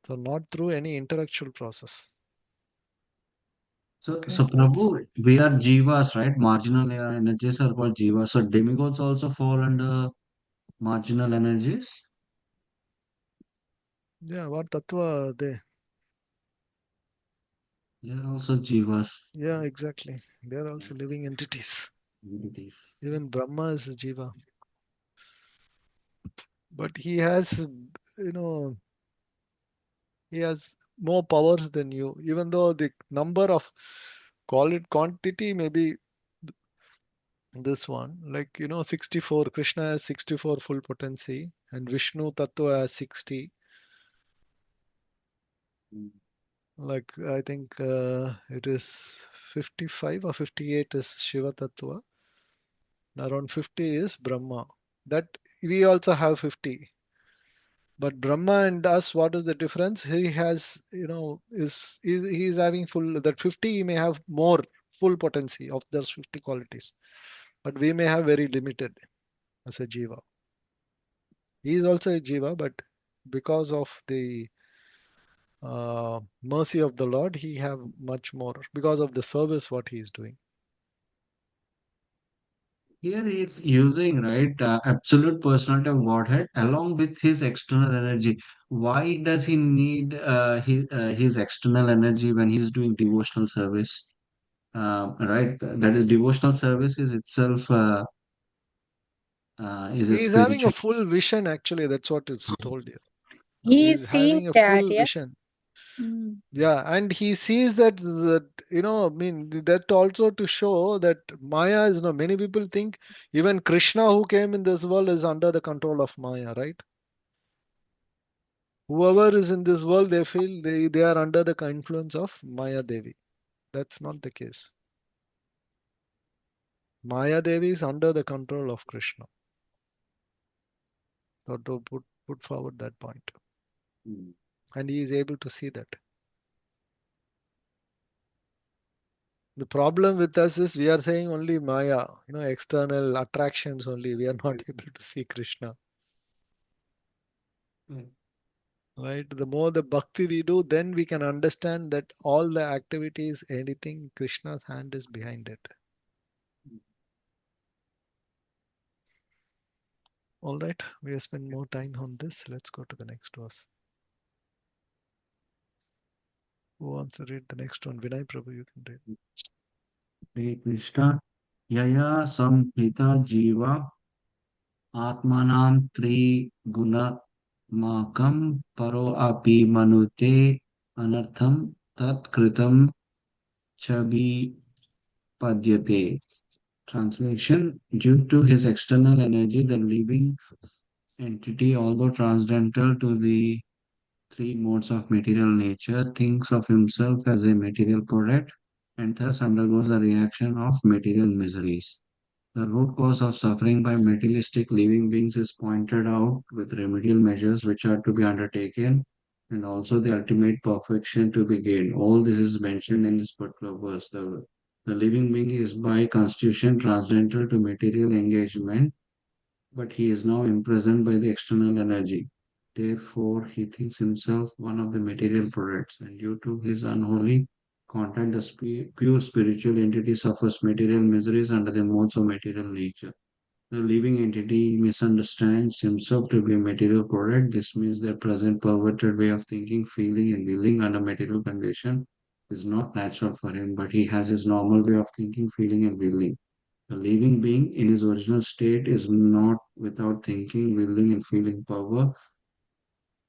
So not through any intellectual process. So, Okay, so Prabhu, we are jivas, right? Marginal energies are called jivas. So demigods also fall under marginal energies. Yeah, what tattva are they? They are also jivas. Yeah, exactly. They are also living entities. Entities. Even Brahma is a jiva. But he has, he has more powers than you. Even though the number of, call it quantity, maybe this one, 64. Krishna has 64 full potency, and Vishnu Tattva has 60. Like I think it is 55 or 58 is Shiva Tattva, Around 50 is Brahma. That we also have 50. But Brahma and us, what is the difference? He has, he is having full, that 50, he may have more full potency of those 50 qualities. But we may have very limited as a jiva. He is also a jiva, but because of the mercy of the Lord, he have much more because of the service what he is doing. Here he is using, right, absolute personality of Godhead along with his external energy. Why does he need his external energy when he's doing devotional service? Right, that is devotional service is itself is a He is having a spiritual. full vision, actually. That's what is told here. He He is is seeing having a that, full yeah. vision. Mm. Yeah, and he sees that, I mean, that also to show that Maya is, many people think even Krishna who came in this world is under the control of Maya, right? Whoever is in this world, they feel they are under the influence of Maya Devi. That's not the case. Maya Devi is under the control of Krishna. So to put forward that point. And he is able to see that. The problem with us is we are saying only Maya, external attractions only. We are not able to see Krishna. Right? The more the bhakti we do, then we can understand that all the activities, anything, Krishna's hand is behind it. All right, we have spent more time on this. Let's go to the next verse. Who wants to read the next one? Vinay Prabhu, you can read. Hare Krishna. Yaya samhita jiva atmanam tri guna makam paro api manute anartham tat kritam chabi padyate. Translation: due to his external energy, the living entity, although transcendental to the three modes of material nature, thinks of himself as a material product and thus undergoes the reaction of material miseries. The root cause of suffering by materialistic living beings is pointed out with remedial measures which are to be undertaken and also the ultimate perfection to be gained. All this is mentioned in this particular verse. The living being is by constitution transcendental to material engagement, but he is now imprisoned by the external energy. Therefore, he thinks himself one of the material products, and due to his unholy contact, the pure spiritual entity suffers material miseries under the modes of material nature. The living entity misunderstands himself to be a material product. This means that present perverted way of thinking, feeling, and willing under material condition is not natural for him, but he has his normal way of thinking, feeling, and willing. The living being in his original state is not without thinking, willing, and feeling power.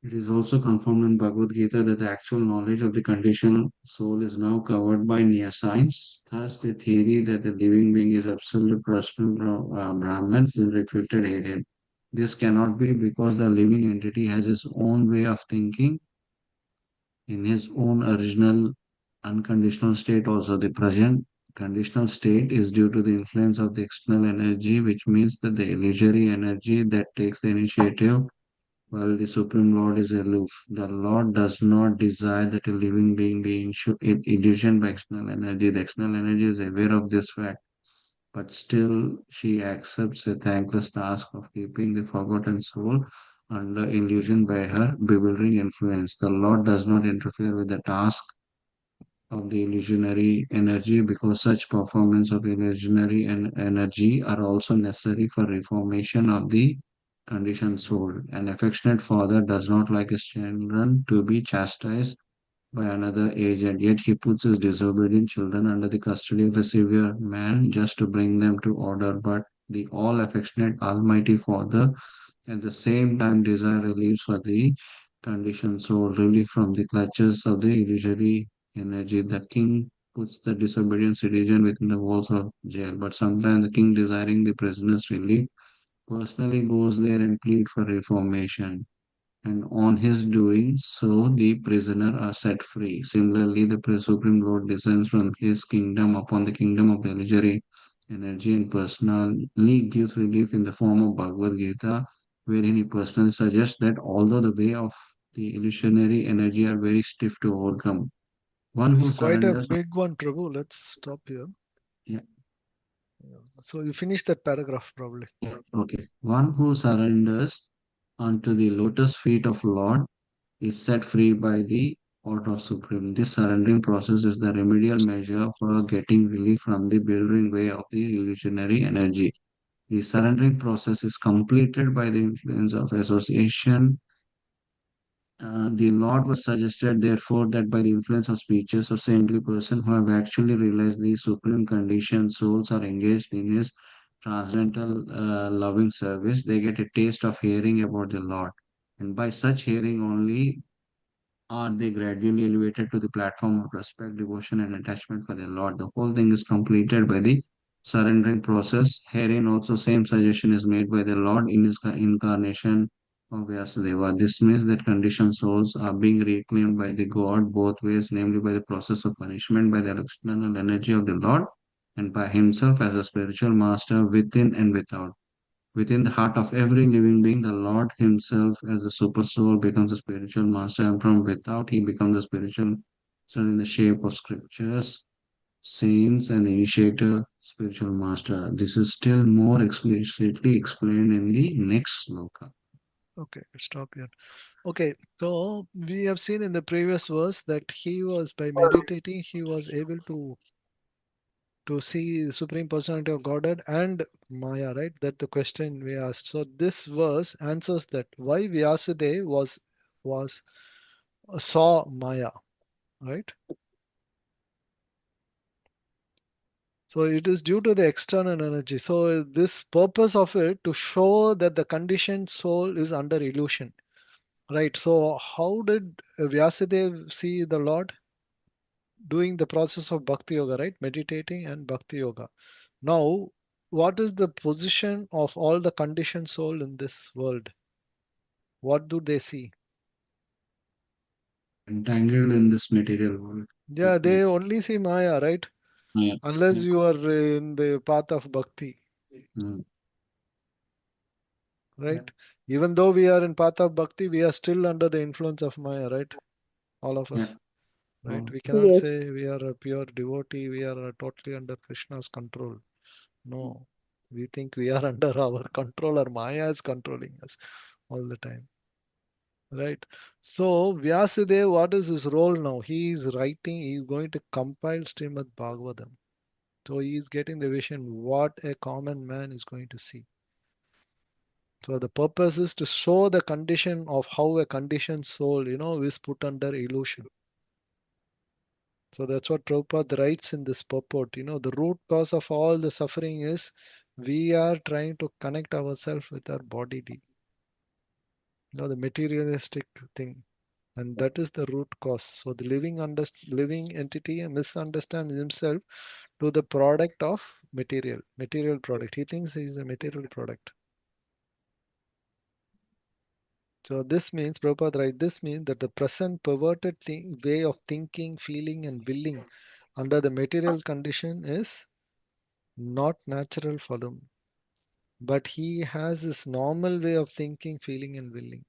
It is also confirmed in Bhagavad Gita that the actual knowledge of the conditioned soul is now covered by neuroscience. Thus, the theory that the living being is absolute personal Brahman is refuted herein. This cannot be because the living entity has his own way of thinking in his own original unconditional state. Also, the present conditional state is due to the influence of the external energy, which means that the illusory energy that takes the initiative while the Supreme Lord is aloof. The Lord does not desire that a living being be illusioned by external energy. The external energy is aware of this fact, but still she accepts a thankless task of keeping the forgotten soul under illusion by her bewildering influence. The Lord does not interfere with the task of the illusionary energy because such performance of illusionary energy are also necessary for reformation of the conditioned soul. An affectionate father does not like his children to be chastised by another agent, yet he puts his disobedient children under the custody of a severe man just to bring them to order. But the all affectionate Almighty Father at the same time desire relief for the conditioned soul, relief from the clutches of the illusory energy. The king puts the disobedient citizen within the walls of jail, but sometimes the king, desiring the prisoner's relief, personally goes there and plead for reformation. And on his doing so, the prisoner are set free. Similarly, the Supreme Lord descends from his kingdom upon the kingdom of the illusory energy and personally gives relief in the form of Bhagavad Gita, wherein he personally suggests that although the way of the illusionary energy are very stiff to overcome, one It's who quite a surrenders. big one, Prabhu. Let's stop here. Yeah, So you finish that paragraph probably. yeah, okay. One who surrenders unto the lotus feet of Lord is set free by the order of Supreme. This surrendering process is the remedial measure for getting relief from the bewildering way of the illusionary energy. The surrendering process is completed by the influence of association. The Lord was suggested, therefore, that by the influence of speeches of saintly persons who have actually realized the supreme condition, souls are engaged in his transcendental loving service. They get a taste of hearing about the Lord. And by such hearing only, are they gradually elevated to the platform of respect, devotion, and attachment for the Lord. The whole thing is completed by the surrendering process. Herein also same suggestion is made by the Lord in his incarnation of Vyasadeva. This means that conditioned souls are being reclaimed by the God both ways, namely by the process of punishment, by the external energy of the Lord, and by himself as a spiritual master within and without. Within the heart of every living being, the Lord Himself, as a super soul, becomes a spiritual master, and from without, He becomes a spiritual son in the shape of scriptures, saints, and initiator, spiritual master. This is still more explicitly explained in the next sloka. Okay, stop here. Okay, so we have seen in the previous verse that he was, by meditating, he was able to see the Supreme Personality of Godhead and Maya, right? That the question we asked. So this verse answers that why Vyasadeva was saw Maya, right? So it is due to the external energy. So this purpose of it to show that the conditioned soul is under illusion, right? So how did Vyasadeva see the Lord? Doing the process of bhakti yoga, right? Meditating and bhakti yoga. Now, what is the position of all the conditioned soul in this world? What do they see? Entangled in this material world. Yeah, they only see Maya, right? Yeah. Unless Yeah. you are in the path of bhakti, Mm. right? Even though we are in path of bhakti, we are still under the influence of Maya, right? All of Yeah. us, right? Oh. We cannot say Yes. we are a pure devotee, we are totally under Krishna's control. No, we think we are under our control, or Maya is controlling us all the time. Right. So Vyasadeva, what is his role now? He is writing, he is going to compile Srimad Bhagavatam. So he is getting the vision what a common man is going to see. So the purpose is to show the condition of how a conditioned soul, is put under illusion. So that's what Prabhupada writes in this purport. The root cause of all the suffering is we are trying to connect ourselves with our body, the materialistic thing. And that is the root cause. So the living entity misunderstands himself to the product of material product. He thinks he is a material product. So this means, Prabhupada writes, this means that the present perverted way of thinking, feeling, and willing under the material condition is not natural for him. But he has his normal way of thinking, feeling, and willing.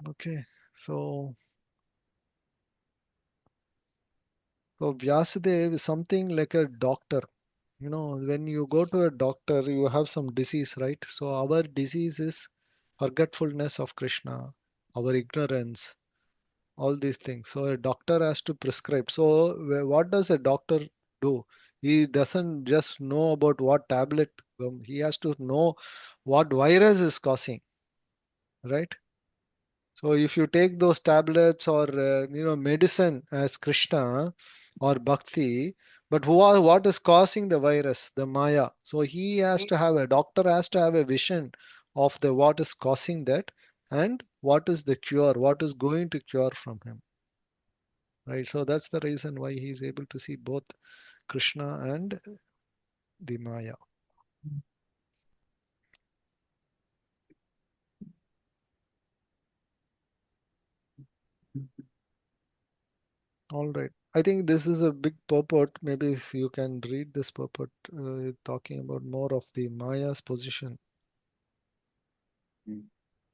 Okay, so Vyasadeva is something like a doctor. When you go to a doctor, you have some disease, right? So our disease is forgetfulness of Krishna, our ignorance, all these things. So a doctor has to prescribe. So what does a doctor do? He doesn't just know about what tablet, he has to know what virus is causing, right? So if you take those tablets or medicine as Krishna or Bhakti, but what is causing the virus? The Maya. So a doctor has to have a vision of the what is causing that and what is the cure, what is going to cure from him. Right. So that's the reason why he is able to see both Krishna and the Maya. All right. I think this is a big purport. Maybe if you can read this purport, talking about more of the Maya's position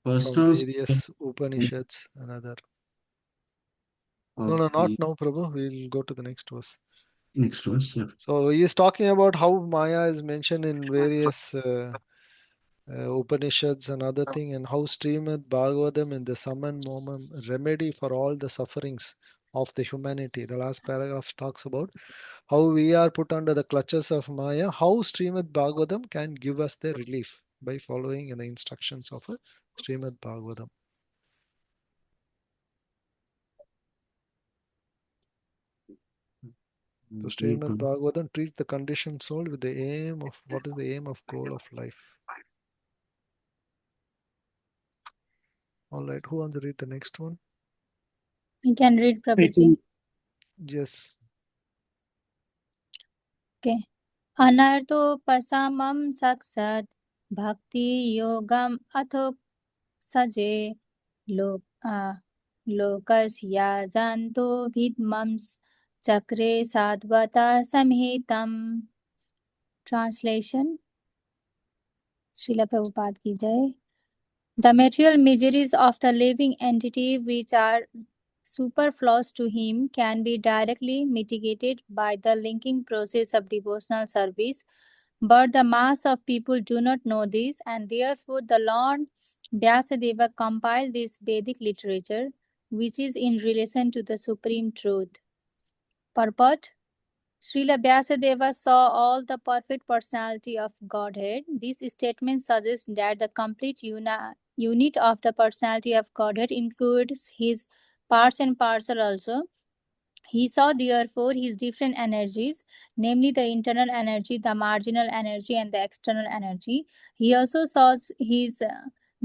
First from one, various Upanishads and other. No, not okay. now, Prabhu. We'll go to the next verse. Next verse. Yeah. So he is talking about how Maya is mentioned in various Upanishads and other thing, and how Srimad Bhagavatam in the sum and moment remedy for all the sufferings of the humanity. The last paragraph talks about how we are put under the clutches of Maya, how Srimad Bhagavatam can give us the relief by following in the instructions of a Srimad Bhagavatam. So Srimad Bhagavatam treats the conditioned soul with the aim of what is the aim of goal of life. All right, who wants to read the next one? You can read, Prabhuji. Yes. Okay. Anarthopasamam saksat bhakti yogam atho saje lokasya janto vidmams chakre sadvata samhitam. Translation. Srila Prabhupada ki jai. The material miseries of the living entity which are superfluous to him can be directly mitigated by the linking process of devotional service, but the mass of people do not know this, and therefore the Lord Vyasadeva compiled this Vedic literature, which is in relation to the supreme truth. Purport. Srila Vyasadeva saw all the perfect personality of Godhead. This statement suggests that the complete unit of the personality of Godhead includes his parts and parcel also. He saw therefore his different energies, namely the internal energy, the marginal energy, and the external energy. He also saw his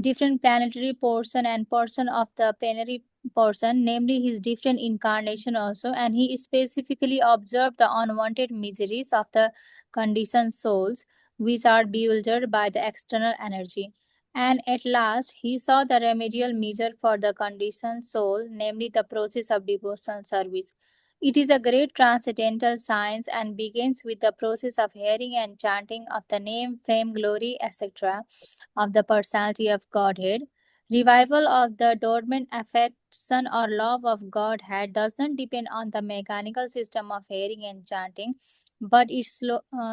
different planetary portion and portion of the planetary portion, namely his different incarnation also, and he specifically observed the unwanted miseries of the conditioned souls, which are bewildered by the external energy. And at last, he saw the remedial measure for the conditioned soul, namely the process of devotional service. It is a great transcendental science and begins with the process of hearing and chanting of the name, fame, glory, etc. of the personality of Godhead. Revival of the dormant affection or love of Godhead does not depend on the mechanical system of hearing and chanting, but it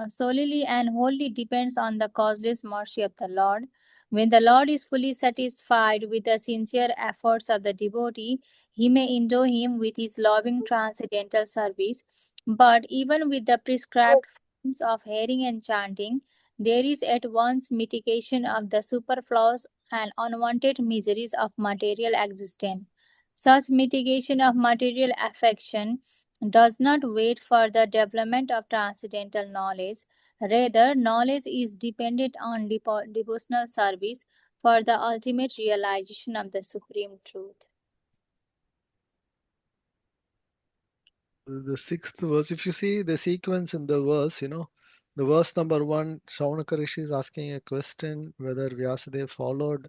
solely and wholly depends on the causeless mercy of the Lord. When the Lord is fully satisfied with the sincere efforts of the devotee, he may endow him with his loving transcendental service. But even with the prescribed forms of hearing and chanting, there is at once mitigation of the superfluous and unwanted miseries of material existence. Such mitigation of material affection does not wait for the development of transcendental knowledge. Rather, knowledge is dependent on devotional service for the ultimate realization of the supreme truth. The sixth verse, if you see the sequence in the verse, the verse number 1, Saunaka Rsi is asking a question whether Vyasadeva followed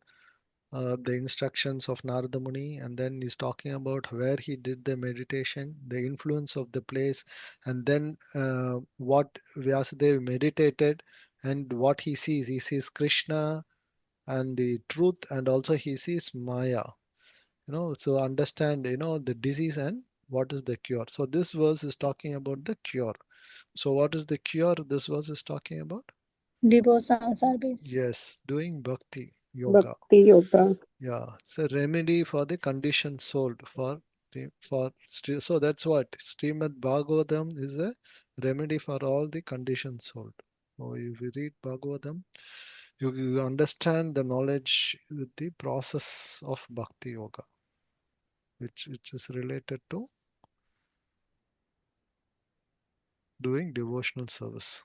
the instructions of Narada Muni, and then he's talking about where he did the meditation, the influence of the place, and then what Vyasadeva meditated and what he sees. He sees Krishna and the truth, and also he sees Maya. So understand, the disease and what is the cure. So this verse is talking about the cure. So what is the cure this verse is talking about? Devotional service. Yes, doing bhakti yoga. Bhakti yoga. Yeah, it's a remedy for the conditioned soul. So that's what Srimad Bhagavatam is, a remedy for all the conditioned soul. So if you read Bhagavatam, you understand the knowledge with the process of bhakti yoga, which is related to doing devotional service.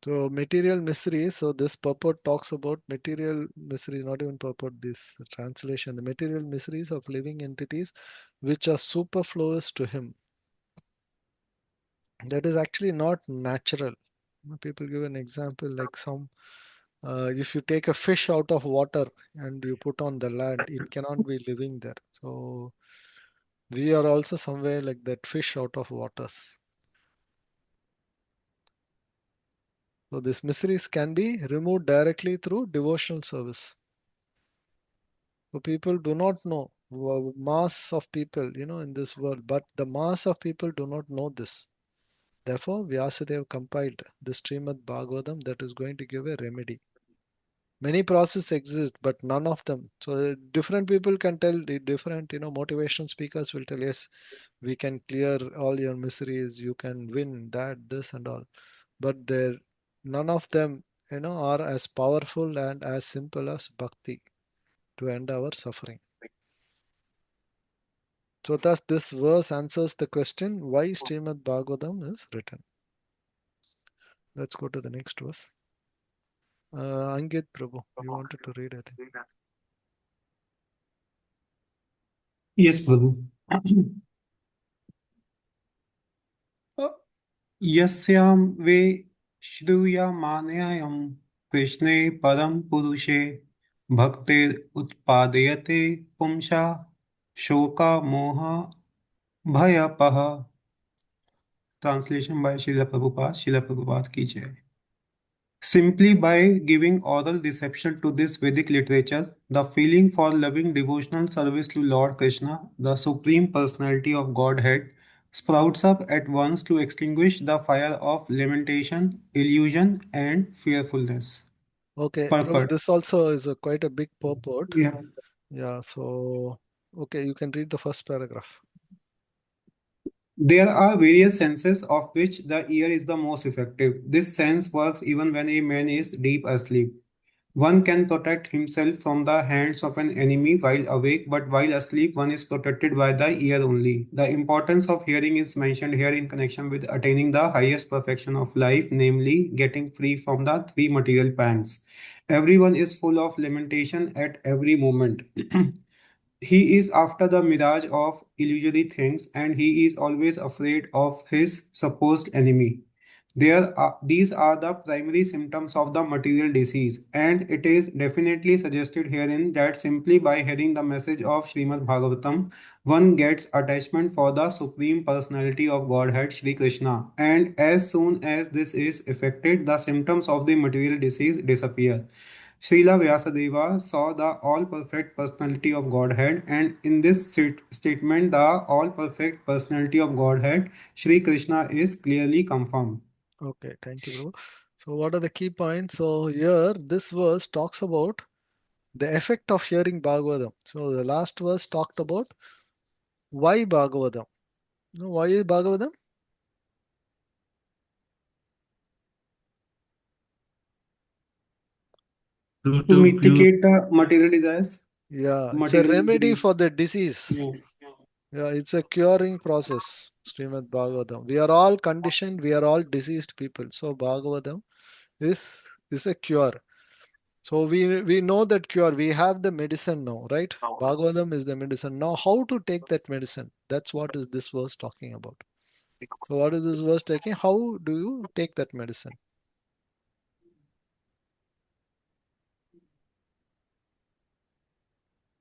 So material misery. So this purport talks about material misery, not even purport, this translation. The material miseries of living entities which are superfluous to him. That is actually not natural. People give an example like some If you take a fish out of water and you put on the land, it cannot be living there. So we are also somewhere like that fish out of waters. So these miseries can be removed directly through devotional service. So people do not know, mass of people, in this world, but the mass of people do not know this. Therefore, Vyasadeva compiled the Srimad Bhagavatam that is going to give a remedy. Many processes exist, but none of them. So different people can tell the different, motivational speakers will tell, yes, we can clear all your miseries, you can win that, this and all. But none of them, are as powerful and as simple as bhakti to end our suffering. So thus this verse answers the question why Srimad Bhagavatam is written. Let's go to the next verse. Angit Prabhu, you wanted to read, I think. Yes, Prabhu. यस्यां वे श्रूयमाणायां कृष्णे परम पुरुषे भक्तिर उत्पादयते पुंसा शोका मोह भयपः. Translation by Srila Prabhupada ki jai. Simply by giving oral reception to this Vedic literature, the feeling for loving devotional service to Lord Krishna, the Supreme Personality of Godhead, sprouts up at once to extinguish the fire of lamentation, illusion, and fearfulness. Okay, Prabhu, Purport. this also is quite a big purport. Yeah. Yeah, so, okay, you can read the first paragraph. There are various senses of which the ear is the most effective. This sense works even when a man is deep asleep. One can protect himself from the hands of an enemy while awake, but while asleep, one is protected by the ear only. The importance of hearing is mentioned here in connection with attaining the highest perfection of life, namely getting free from the three material pangs. Everyone is full of lamentation at every moment. He is after the mirage of illusory things, and he is always afraid of his supposed enemy. These are the primary symptoms of the material disease, and it is definitely suggested herein that simply by hearing the message of Srimad Bhagavatam, one gets attachment for the Supreme Personality of Godhead, Sri Krishna, and as soon as this is effected, the symptoms of the material disease disappear. Srila Vyasadeva saw the all-perfect personality of Godhead, and in this statement, the all-perfect personality of Godhead, Sri Krishna, is clearly confirmed. Okay, thank you, Prabhu. So what are the key points? So here, this verse talks about the effect of hearing Bhagavatam. So the last verse talked about why Bhagavatam. Why is Bhagavatam? To mitigate the material desires. Yeah, it's a Material remedy disease. for the disease. Yeah. Yeah, it's a curing process, Srimad Bhagavatam. We are all conditioned, we are all diseased people. So Bhagavatam is a cure. So we know that cure. We have the medicine now, right? Bhagavatam is the medicine. Now, how to take that medicine? That's what is this verse talking about. So what is this verse taking? How do you take that medicine?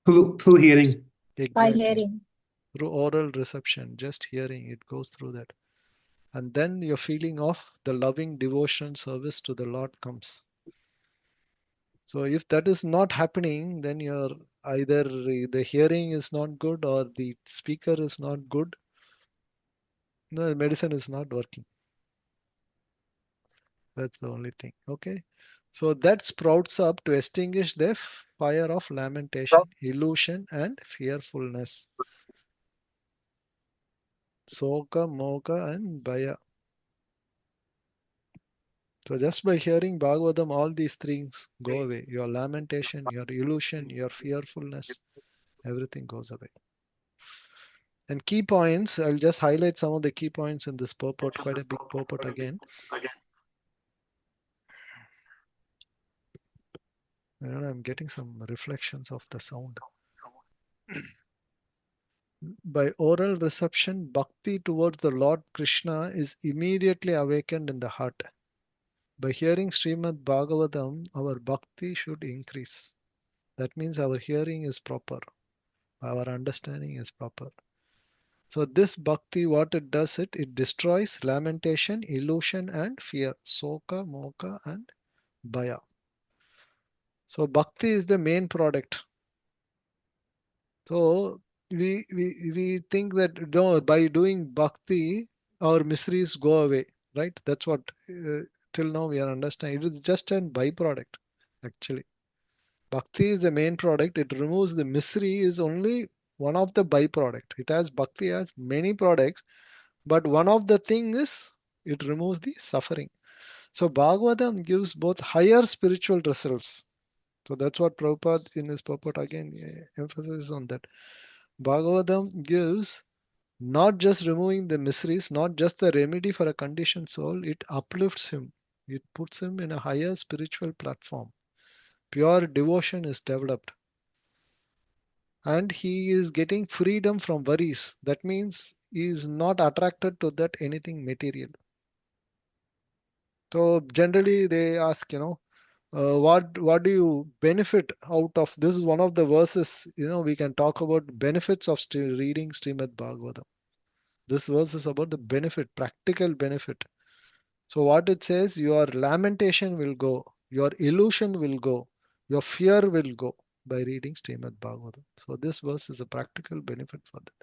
Through hearing. By Exactly. hearing. Through oral reception, just hearing, it goes through that. And then your feeling of the loving devotion service to the Lord comes. So if that is not happening, then you're either the hearing is not good or the speaker is not good. The medicine is not working. That's the only thing. Okay. So that sprouts up to extinguish the fire of lamentation, illusion, and fearfulness. Soka, moka, and bhaya. So just by hearing Bhagavatam, all these things go away. Your lamentation, your illusion, your fearfulness, everything goes away. And key points, I'll just highlight some of the key points in this purport, quite a big purport again. I'm getting some reflections of the sound. By oral reception, bhakti towards the Lord Krishna is immediately awakened in the heart. By hearing Srimad Bhagavatam, our bhakti should increase. That means our hearing is proper, our understanding is proper. So this bhakti, what it does, it destroys lamentation, illusion, and fear. Soka, moka, and bhaya. So bhakti is the main product. So we think that no, by doing bhakti, our miseries go away, right? That's what till now we are understanding. It is just a byproduct, actually. Bhakti is the main product. It removes the misery is only one of the byproduct. It has bhakti has many products, but one of the thing is it removes the suffering. So Bhagavatam gives both higher spiritual results. So that's what Prabhupada in his purport again emphasizes on that. Bhagavatam gives not just removing the miseries, not just the remedy for a conditioned soul, it uplifts him. It puts him in a higher spiritual platform. Pure devotion is developed. And he is getting freedom from worries. That means he is not attracted to that anything material. So generally they ask, what do you benefit out of this? Is one of the verses, we can talk about benefits of reading Srimad Bhagavatam. This verse is about the benefit, practical benefit. So what it says, your lamentation will go, your illusion will go, your fear will go by reading Srimad Bhagavatam. So this verse is a practical benefit for that.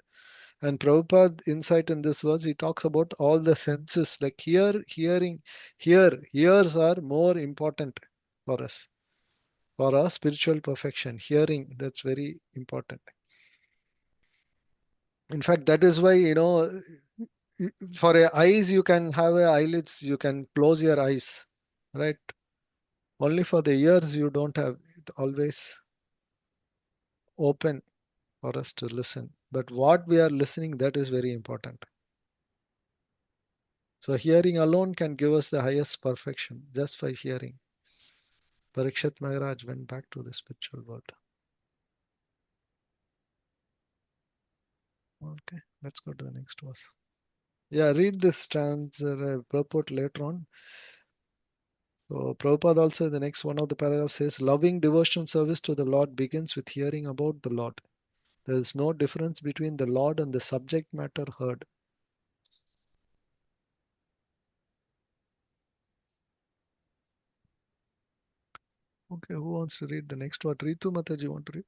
And Prabhupada insight in this verse, he talks about all the senses, like hearing, ears are more important for us, for our spiritual perfection. Hearing, that's very important. In fact, that is why, for your eyes, you can have eyelids, you can close your eyes, right? Only for the ears, you don't have it always open for us to listen. But what we are listening, that is very important. So hearing alone can give us the highest perfection, just by hearing. Parikshit Maharaj went back to the spiritual world. Okay, let's go to the next verse. Yeah, read this purport later on. So Prabhupada also, the next one of the paragraphs says, loving devotional service to the Lord begins with hearing about the Lord. There is no difference between the Lord and the subject matter heard. Okay, who wants to read the next one? Ritu Mataji, want to read?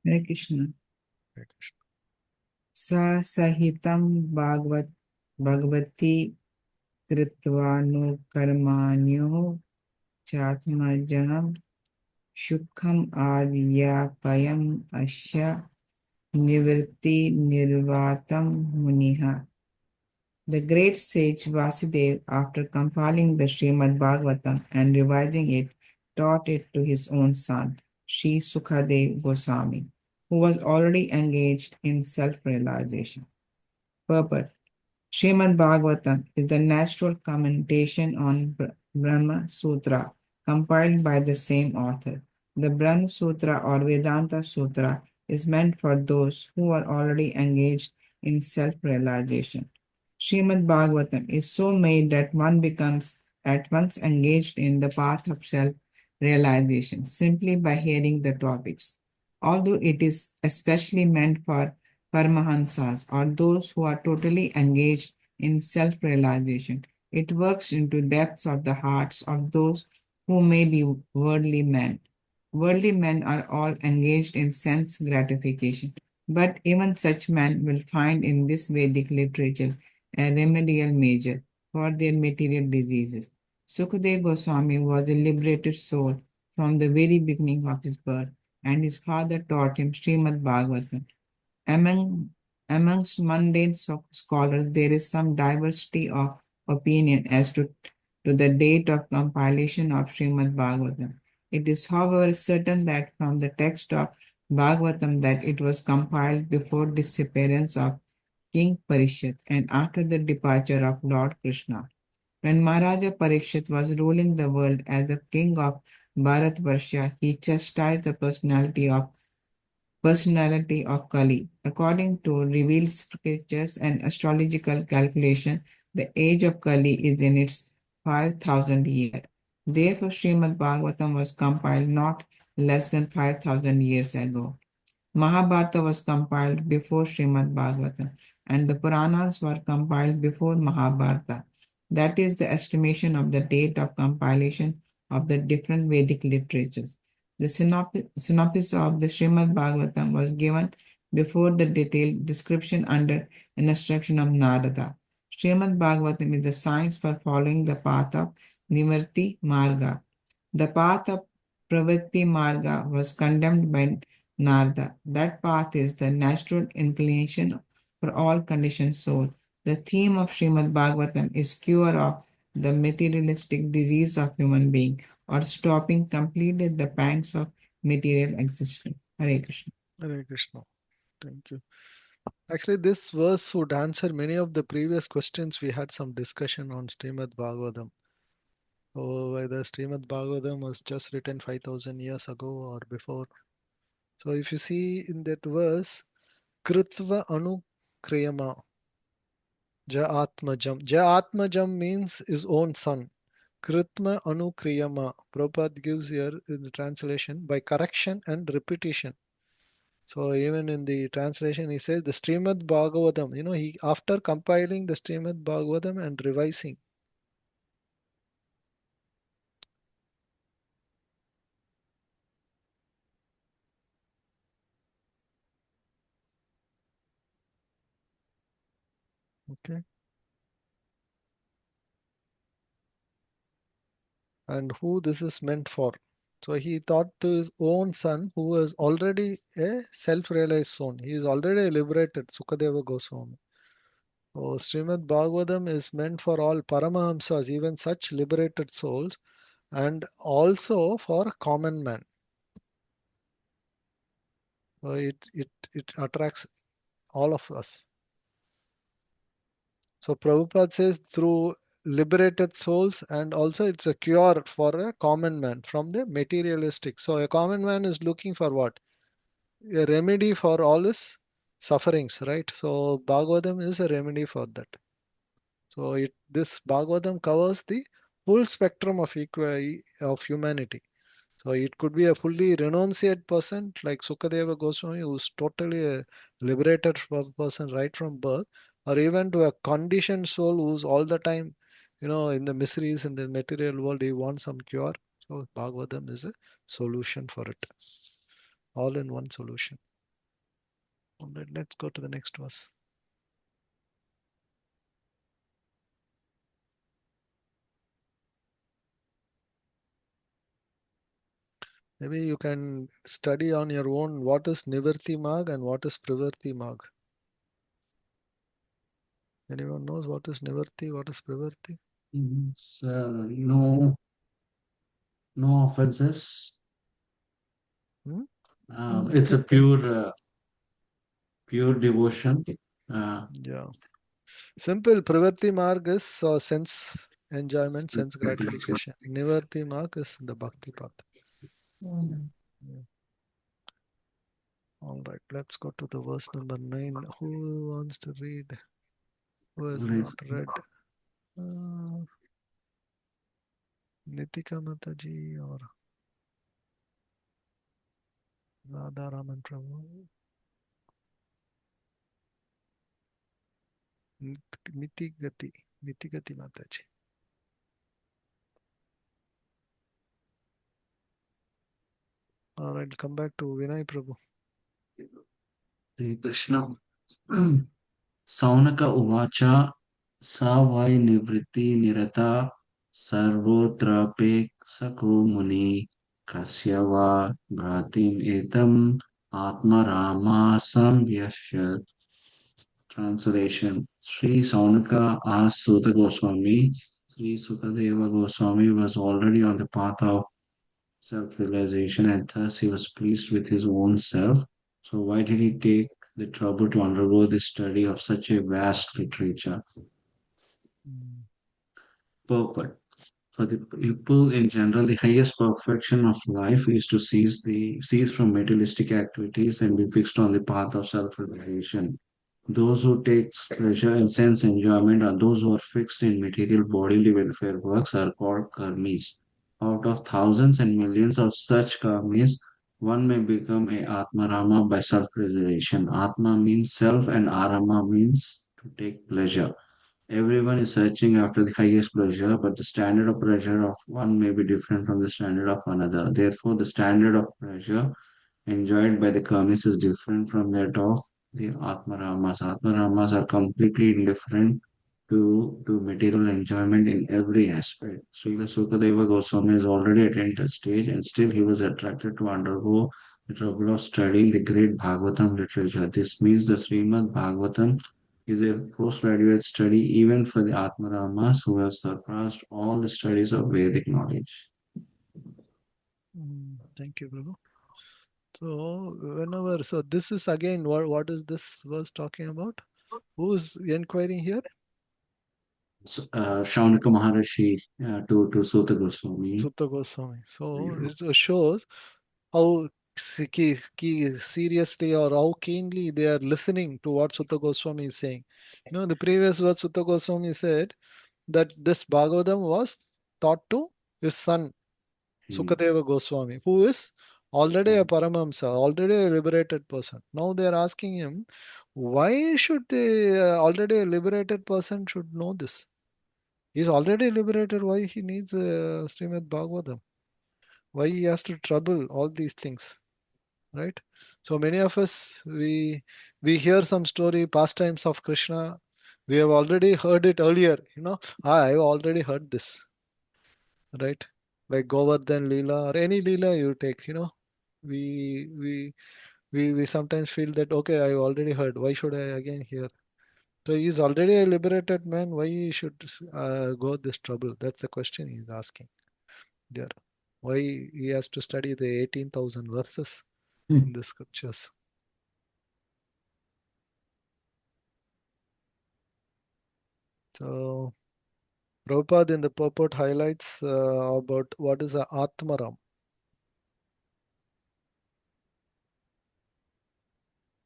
Hare Krishna. Hare Krishna. Sa sahitam bhagavati kritvanu karmanyo chatmajam shukham adyapayam asya nivritti nirvatam muniha. The great sage Vyasadeva, after compiling the Srimad Bhagavatam and revising it, taught it to his own son, Sri Sukadeva Goswami, who was already engaged in self-realization. Purport: Srimad Bhagavatam is the natural commentation on Brahma Sutra, compiled by the same author. The Brahma Sutra or Vedanta Sutra is meant for those who are already engaged in self-realization. Srimad Bhagavatam is so made that one becomes at once engaged in the path of self-realization simply by hearing the topics. Although it is especially meant for Paramahansas or those who are totally engaged in self-realization, it works into depths of the hearts of those who may be worldly men. Worldly men are all engaged in sense gratification, but even such men will find in this Vedic literature a remedial measure for their material diseases. Sukadeva Goswami was a liberated soul from the very beginning of his birth, and his father taught him Srimad Bhagavatam. Amongst mundane scholars, there is some diversity of opinion as to the date of compilation of Srimad Bhagavatam. It is, however, certain that from the text of Bhagavatam that it was compiled before disappearance of King Parikshit and after the departure of Lord Krishna. When Maharaja Parikshit was ruling the world as the king of Bharatvarsha, he chastised the personality of personality of Kali. According to revealed scriptures and astrological calculation, the age of Kali is in its 5,000 year. Therefore, Srimad Bhagavatam was compiled not less than 5,000 years ago. Mahabharata was compiled before Srimad Bhagavatam, and the Puranas were compiled before Mahabharata. That is the estimation of the date of compilation of the different Vedic literatures. The synopsis of the Srimad Bhagavatam was given before the detailed description under instruction of Narada. Srimad Bhagavatam is the science for following the path of Nivarti Marga. The path of Pravritti Marga was condemned by Narada. That path is the natural inclination for all conditioned souls. The theme of Srimad Bhagavatam is cure of the materialistic disease of human being, or stopping completely the pangs of material existence. Hare Krishna. Hare Krishna. Thank you. Actually, this verse would answer many of the previous questions. We had some discussion on Srimad Bhagavatam. So whether Srimad Bhagavatam was just written 5,000 years ago or before. So if you see in that verse, Kritva Anu Kriyama Ja Atmajam. Ja Atmajam means his own son. Kritma Anu Kriyama. Prabhupada gives here in the translation by correction and repetition. So even in the translation, he says the Srimad Bhagavatam. He after compiling the Srimad Bhagavatam and revising. Okay. And who this is meant for. So he thought to his own son, who was already a self-realized soul. He is already liberated, Sukadeva Goswami. So Srimad Bhagavatam is meant for all Paramahamsas, even such liberated souls, and also for common man. So it attracts all of us. So Prabhupada says through liberated souls, and also it's a cure for a common man from the materialistic. So a common man is looking for what? A remedy for all his sufferings, right? So Bhagavatam is a remedy for that. So this Bhagavatam covers the full spectrum of humanity. So it could be a fully renunciate person like Sukadeva Goswami, who's totally a liberated person right from birth, or even to a conditioned soul who's all the time, in the miseries in the material world, he wants some cure. So Bhagavatam is a solution for it. All in one solution. All right, let's go to the next verse. Maybe you can study on your own what is Nivarti Marg and what is Pravarti Marg. Anyone knows what is Nivarti, what is Pravarti? No offenses. Hmm? It's a pure devotion. Yeah. Simple. Pravarti Marg is sense enjoyment, sense gratification. Nivarti Marg is the Bhakti path. Yeah. All right, let's go to the verse number 9. Who wants to read? Who has not read? Nitika Mataji or Radha Raman Prabhu? Nitigati Mataji. All right, come back to Vinay Prabhu. Hare Krishna. Saunaka Uvacha Sa Vai Nivriti Nirata Sarvotrape Sako Muni Kasyava Bhratim Etam Atmarama Samyasya. Translation. Sri Saunaka asked Suta Goswami. Sri Sukadeva Goswami was already on the path of self-realization, and thus he was pleased with his own self. So why did he take the trouble to undergo the study of such a vast literature? Purport. For the people in general, the highest perfection of life is to cease from materialistic activities and be fixed on the path of self-realization. Those who take pleasure in sense enjoyment or those who are fixed in material bodily welfare works are called karmis. Out of thousands and millions of such karmis, one may become a atmarama by self-realization. Atma means self and arama means to take pleasure. Everyone is searching after the highest pleasure, but the standard of pleasure of one may be different from the standard of another. Therefore, the standard of pleasure enjoyed by the karmis is different from that of the atmaramas. Atmaramas are completely indifferent to material enjoyment in every aspect. Srila Sukadeva Goswami has already attained a stage and still he was attracted to undergo the trouble of studying the great Bhagavatam literature. This means the Srimad Bhagavatam is a postgraduate study even for the Atmaramas who have surpassed all the studies of Vedic knowledge. Thank you, Prabhu. So this is again, what is this verse talking about? Who's inquiring here? Saunaka Rsi to Suta Goswami. Suta Goswami. So it shows how seriously or how keenly they are listening to what Suta Goswami is saying. The previous verse Suta Goswami said that this Bhagavatam was taught to his son Sukadeva Goswami, who is already a Paramahamsa, already a liberated person. Now they are asking him, why should the already a liberated person should know this? He's already liberated. Why he needs Srimad Bhagavatam? Why he has to trouble all these things, right? So many of us we hear some story, pastimes of Krishna. We have already heard it earlier. I've already heard this, right? Like Govardhan Leela or any Leela you take. We we we sometimes feel that okay, I've already heard. Why should I again hear? So he's already a liberated man. Why he should go this trouble? That's the question he's asking there. Why he has to study the 18,000 verses in the scriptures? So Prabhupada in the purport highlights about what is a atmaram.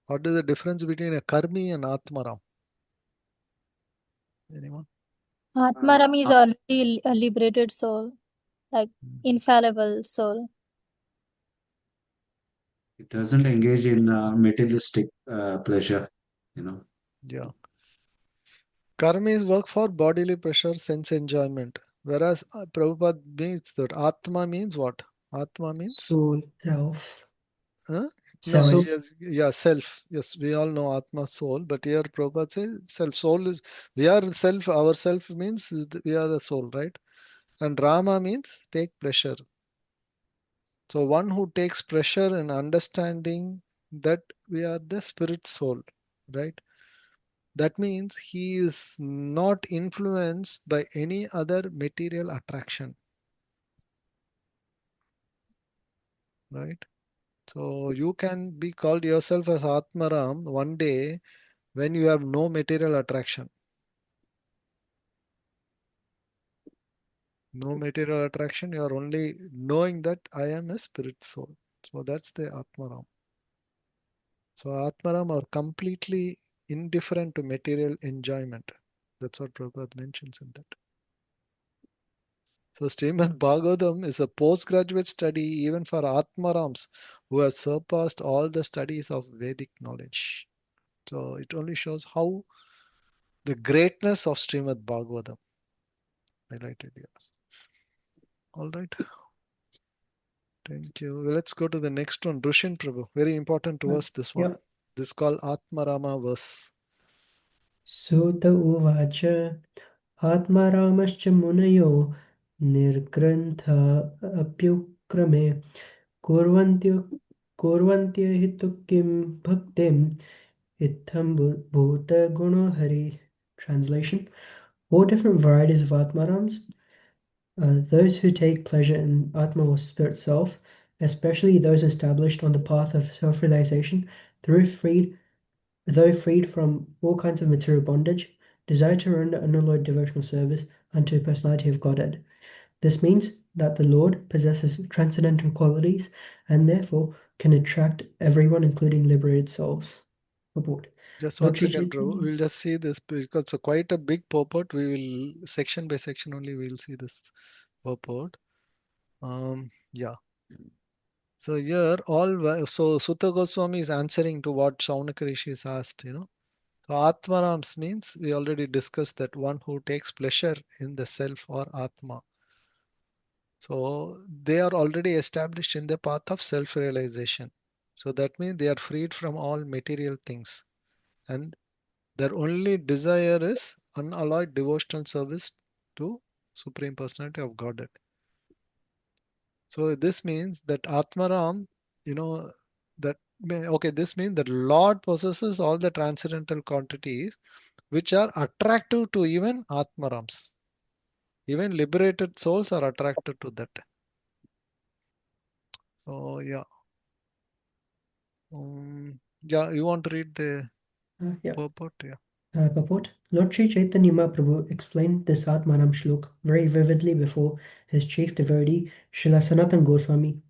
What is the difference between a karmi and atmaram? Anyone? Atmaram is already a liberated soul, like infallible soul. It doesn't engage in materialistic pleasure, Yeah. Karmis work for bodily pleasure, sense enjoyment. Whereas Prabhupada means that Atma means what? Atma means? Soul, self, Huh? No, self. yes, yeah, self. Yes, we all know Atma, soul, but here Prabhupada says self. Soul is, we are self, our self means we are the soul, right? And Rama means take pleasure. So one who takes pleasure in understanding that we are the spirit soul, right? That means he is not influenced by any other material attraction, right? So you can be called yourself as Atmaram one day when you have no material attraction. No material attraction, you are only knowing that I am a spirit soul. So that's the Atmaram. So Atmaram are completely indifferent to material enjoyment. That's what Prabhupada mentions in that. So Srimad Bhagavatam is a postgraduate study even for Atmarams who have surpassed all the studies of Vedic knowledge. So it only shows how the greatness of Srimad Bhagavatam highlighted here. All right. Thank you. Let's go to the next one. Rushin Prabhu. Very important to us, this one. Yep. This is called Atmarama verse. Suta uvacha atmaramascha munayo nirgrantha apyukrame kurvantyo kim bhaktim itham bhuta guna hari. Translation: Four different varieties of atmarams. Those who take pleasure in Atma or spirit self, especially those established on the path of self-realization, though freed from all kinds of material bondage, desire to render unalloyed devotional service unto the personality of Godhead. This means that the Lord possesses transcendental qualities and therefore can attract everyone, including liberated souls. Purport. Just Lord one Shri second, Prabhu. Chaitanya. We'll just see this because it's quite a big purport. We will section by section only. We'll see this purport. Yeah. So here so Suta Goswami is answering to what Saunaka Rishi has asked. So atmarams means we already discussed that one who takes pleasure in the self or atma. So they are already established in the path of self-realization. So that means they are freed from all material things. And their only desire is unalloyed devotional service to Supreme Personality of Godhead. So this means that Atmaram, this means that Lord possesses all the transcendental quantities which are attractive to even Atmarams. Even liberated souls are attracted to that. So yeah. You want to read the Yeah. purport? Yeah. Purport. Lord Sri Chaitanya Mahaprabhu explained this Atmanam Shlok very vividly before his chief devotee, Srila Sanatana Goswami.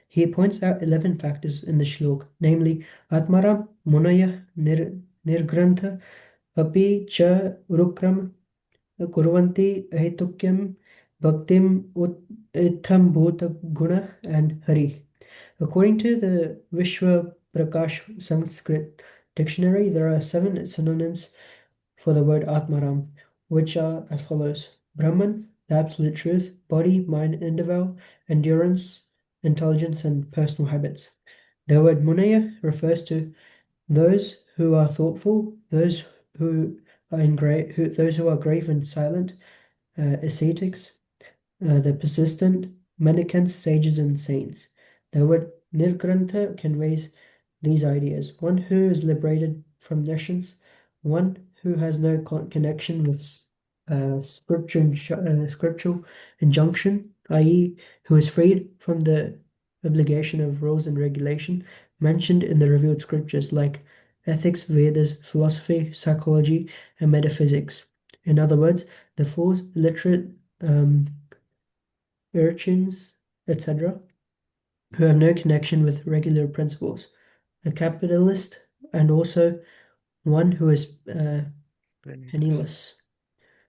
He points out 11 factors in the Shlok, namely Atmaram, Munaya, Nirgrantha, Api Cha Urukram, Kurvanti Ahitukyam, Bhaktim Itham Bhuta Guna, and Hari. According to the Vishwa Prakash Sanskrit dictionary, there are 7 synonyms for the word Atmaram, which are as follows: Brahman, the absolute truth, body, mind, endeavor, endurance, intelligence, and personal habits. The word Munaya refers to those who are thoughtful, those who are those who are grave and silent, ascetics, the persistent, mendicants, sages, and saints. The word nirgrantha conveys these ideas: one who is liberated from nescience, one who has no connection with scriptural injunction, i.e., who is freed from the obligation of rules and regulation mentioned in the revealed scriptures like ethics, Vedas, philosophy, psychology, and metaphysics. In other words, the fools, illiterate, urchins, etc., who have no connection with regular principles, a capitalist, and also one who is penniless.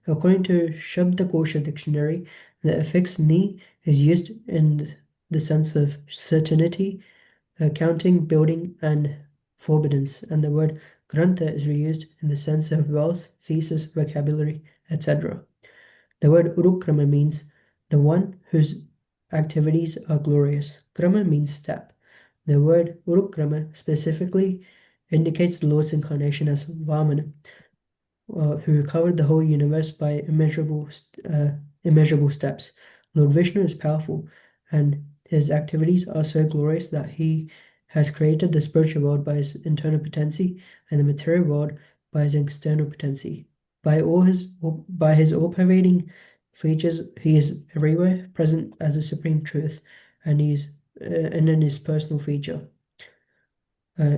According to Shabdakosha dictionary, the affix ni is used in the sense of certainty, counting, building, and forbiddance, and the word grantha is reused in the sense of wealth, thesis, vocabulary, etc. The word urukrama means the one whose activities are glorious. Krama means step. The word urukrama specifically indicates the Lord's incarnation as Vamana, who covered the whole universe by immeasurable steps. Lord Vishnu is powerful, and his activities are so glorious that he has created the spiritual world by his internal potency and the material world by his external potency. By his all-pervading features, he is everywhere present as the supreme truth, and in his personal feature.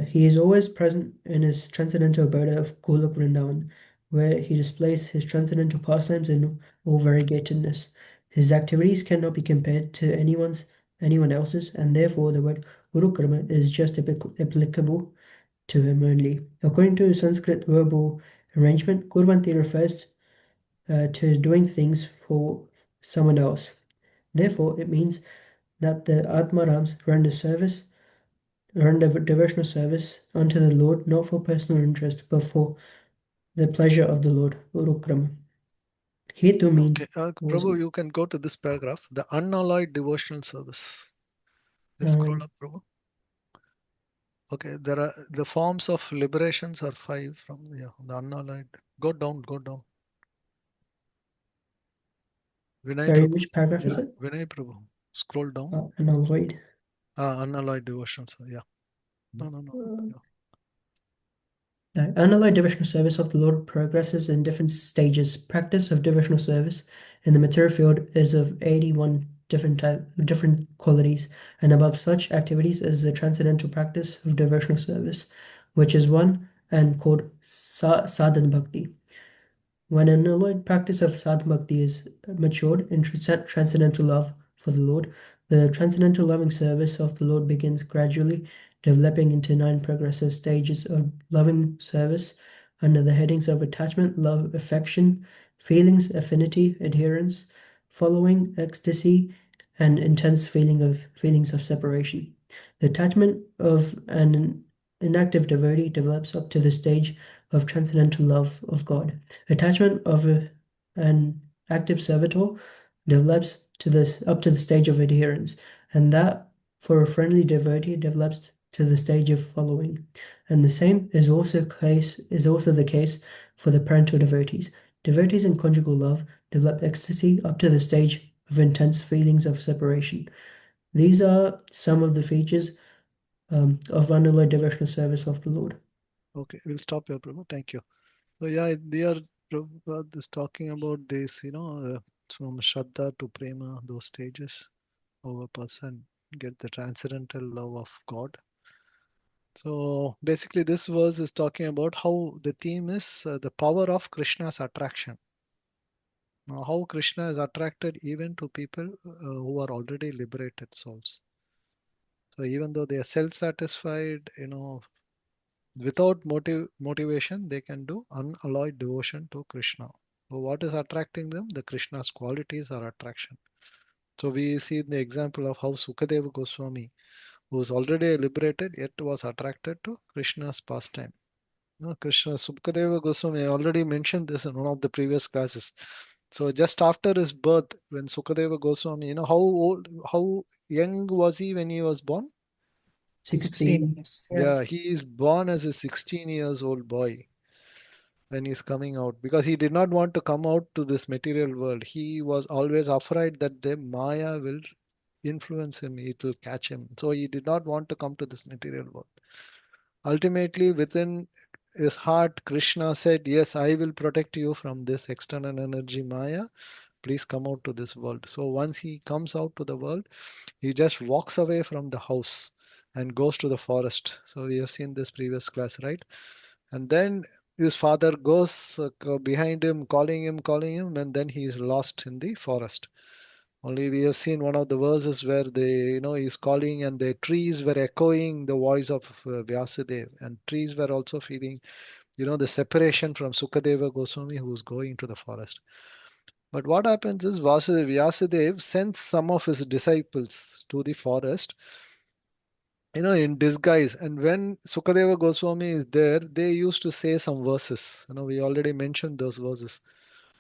He is always present in his transcendental abode of Golok Vrindavan, where he displays his transcendental pastimes in all variegatedness. His activities cannot be compared to anyone else's, and therefore the word Urukrama is just applicable to him only. According to Sanskrit verbal arrangement, Kurvanti refers to doing things for someone else. Therefore, it means that the Atmarams render devotional service unto the Lord, not for personal interest, but for the pleasure of the Lord. Urukrama. Hetu means Prabhu, you can go to this paragraph, the unalloyed devotional service. Just scroll up, Prabhu. Okay, there are the forms of liberations are 5 from the unalloyed. Go down. Vinay Sorry, Prabhu. which paragraph is it? Vinay Prabhu. Scroll down. Unalloyed. Unalloyed devotions. Yeah. No. Unalloyed devotional service of the Lord progresses in different stages. Practice of devotional service in the material field is of 81 different qualities, and above such activities is the transcendental practice of devotional service, which is one and called sadhana bhakti. When an unalloyed practice of sadhana bhakti is matured in transcendental love for the Lord, the transcendental loving service of the Lord begins gradually developing into 9 progressive stages of loving service under the headings of attachment, love, affection, feelings, affinity, adherence, following, ecstasy, and intense feelings of separation. The attachment of an inactive devotee develops up to the stage of transcendental love of God. Attachment of an active servitor develops up to the stage of adherence, and that for a friendly devotee develops to the stage of following. And the same is also the case for the parental devotees. Devotees in conjugal love develop ecstasy up to the stage of intense feelings of separation. These are some of the features of unalloyed devotional service of the Lord. Okay, we'll stop here, Prabhu. Thank you. So yeah, they are Prabhupada is talking about this, from Shraddha to Prema, those stages of a person get the transcendental love of God. So basically, this verse is talking about how the theme is the power of Krishna's attraction. Now, how Krishna is attracted even to people who are already liberated souls. So even though they are self-satisfied, without motivation, they can do unalloyed devotion to Krishna. So what is attracting them? The Krishna's qualities are attraction. So we see the example of how Sukadeva Goswami, who was already liberated, yet was attracted to Krishna's pastime. Krishna Sukadeva Goswami, I already mentioned this in one of the previous classes. So just after his birth, when Sukadeva Goswami, how young was he when he was born? 16. Yeah, he is born as a 16 years old boy when he's coming out, because he did not want to come out to this material world. He was always afraid that the Maya will influence him, it will catch him. So he did not want to come to this material world. Ultimately, within his heart, Krishna said, yes, I will protect you from this external energy Maya. Please come out to this world. So once he comes out to the world, he just walks away from the house and goes to the forest. So we have seen this previous class, right? And then his father goes behind him, calling him, and then he is lost in the forest. Only we have seen one of the verses where he's calling, and the trees were echoing the voice of Vyasadeva, and trees were also feeling, the separation from Sukadeva Goswami, who was going to the forest. But what happens is Vyasadeva sends some of his disciples to the forest, in disguise. And when Sukadeva Goswami is there, they used to say some verses. We already mentioned those verses.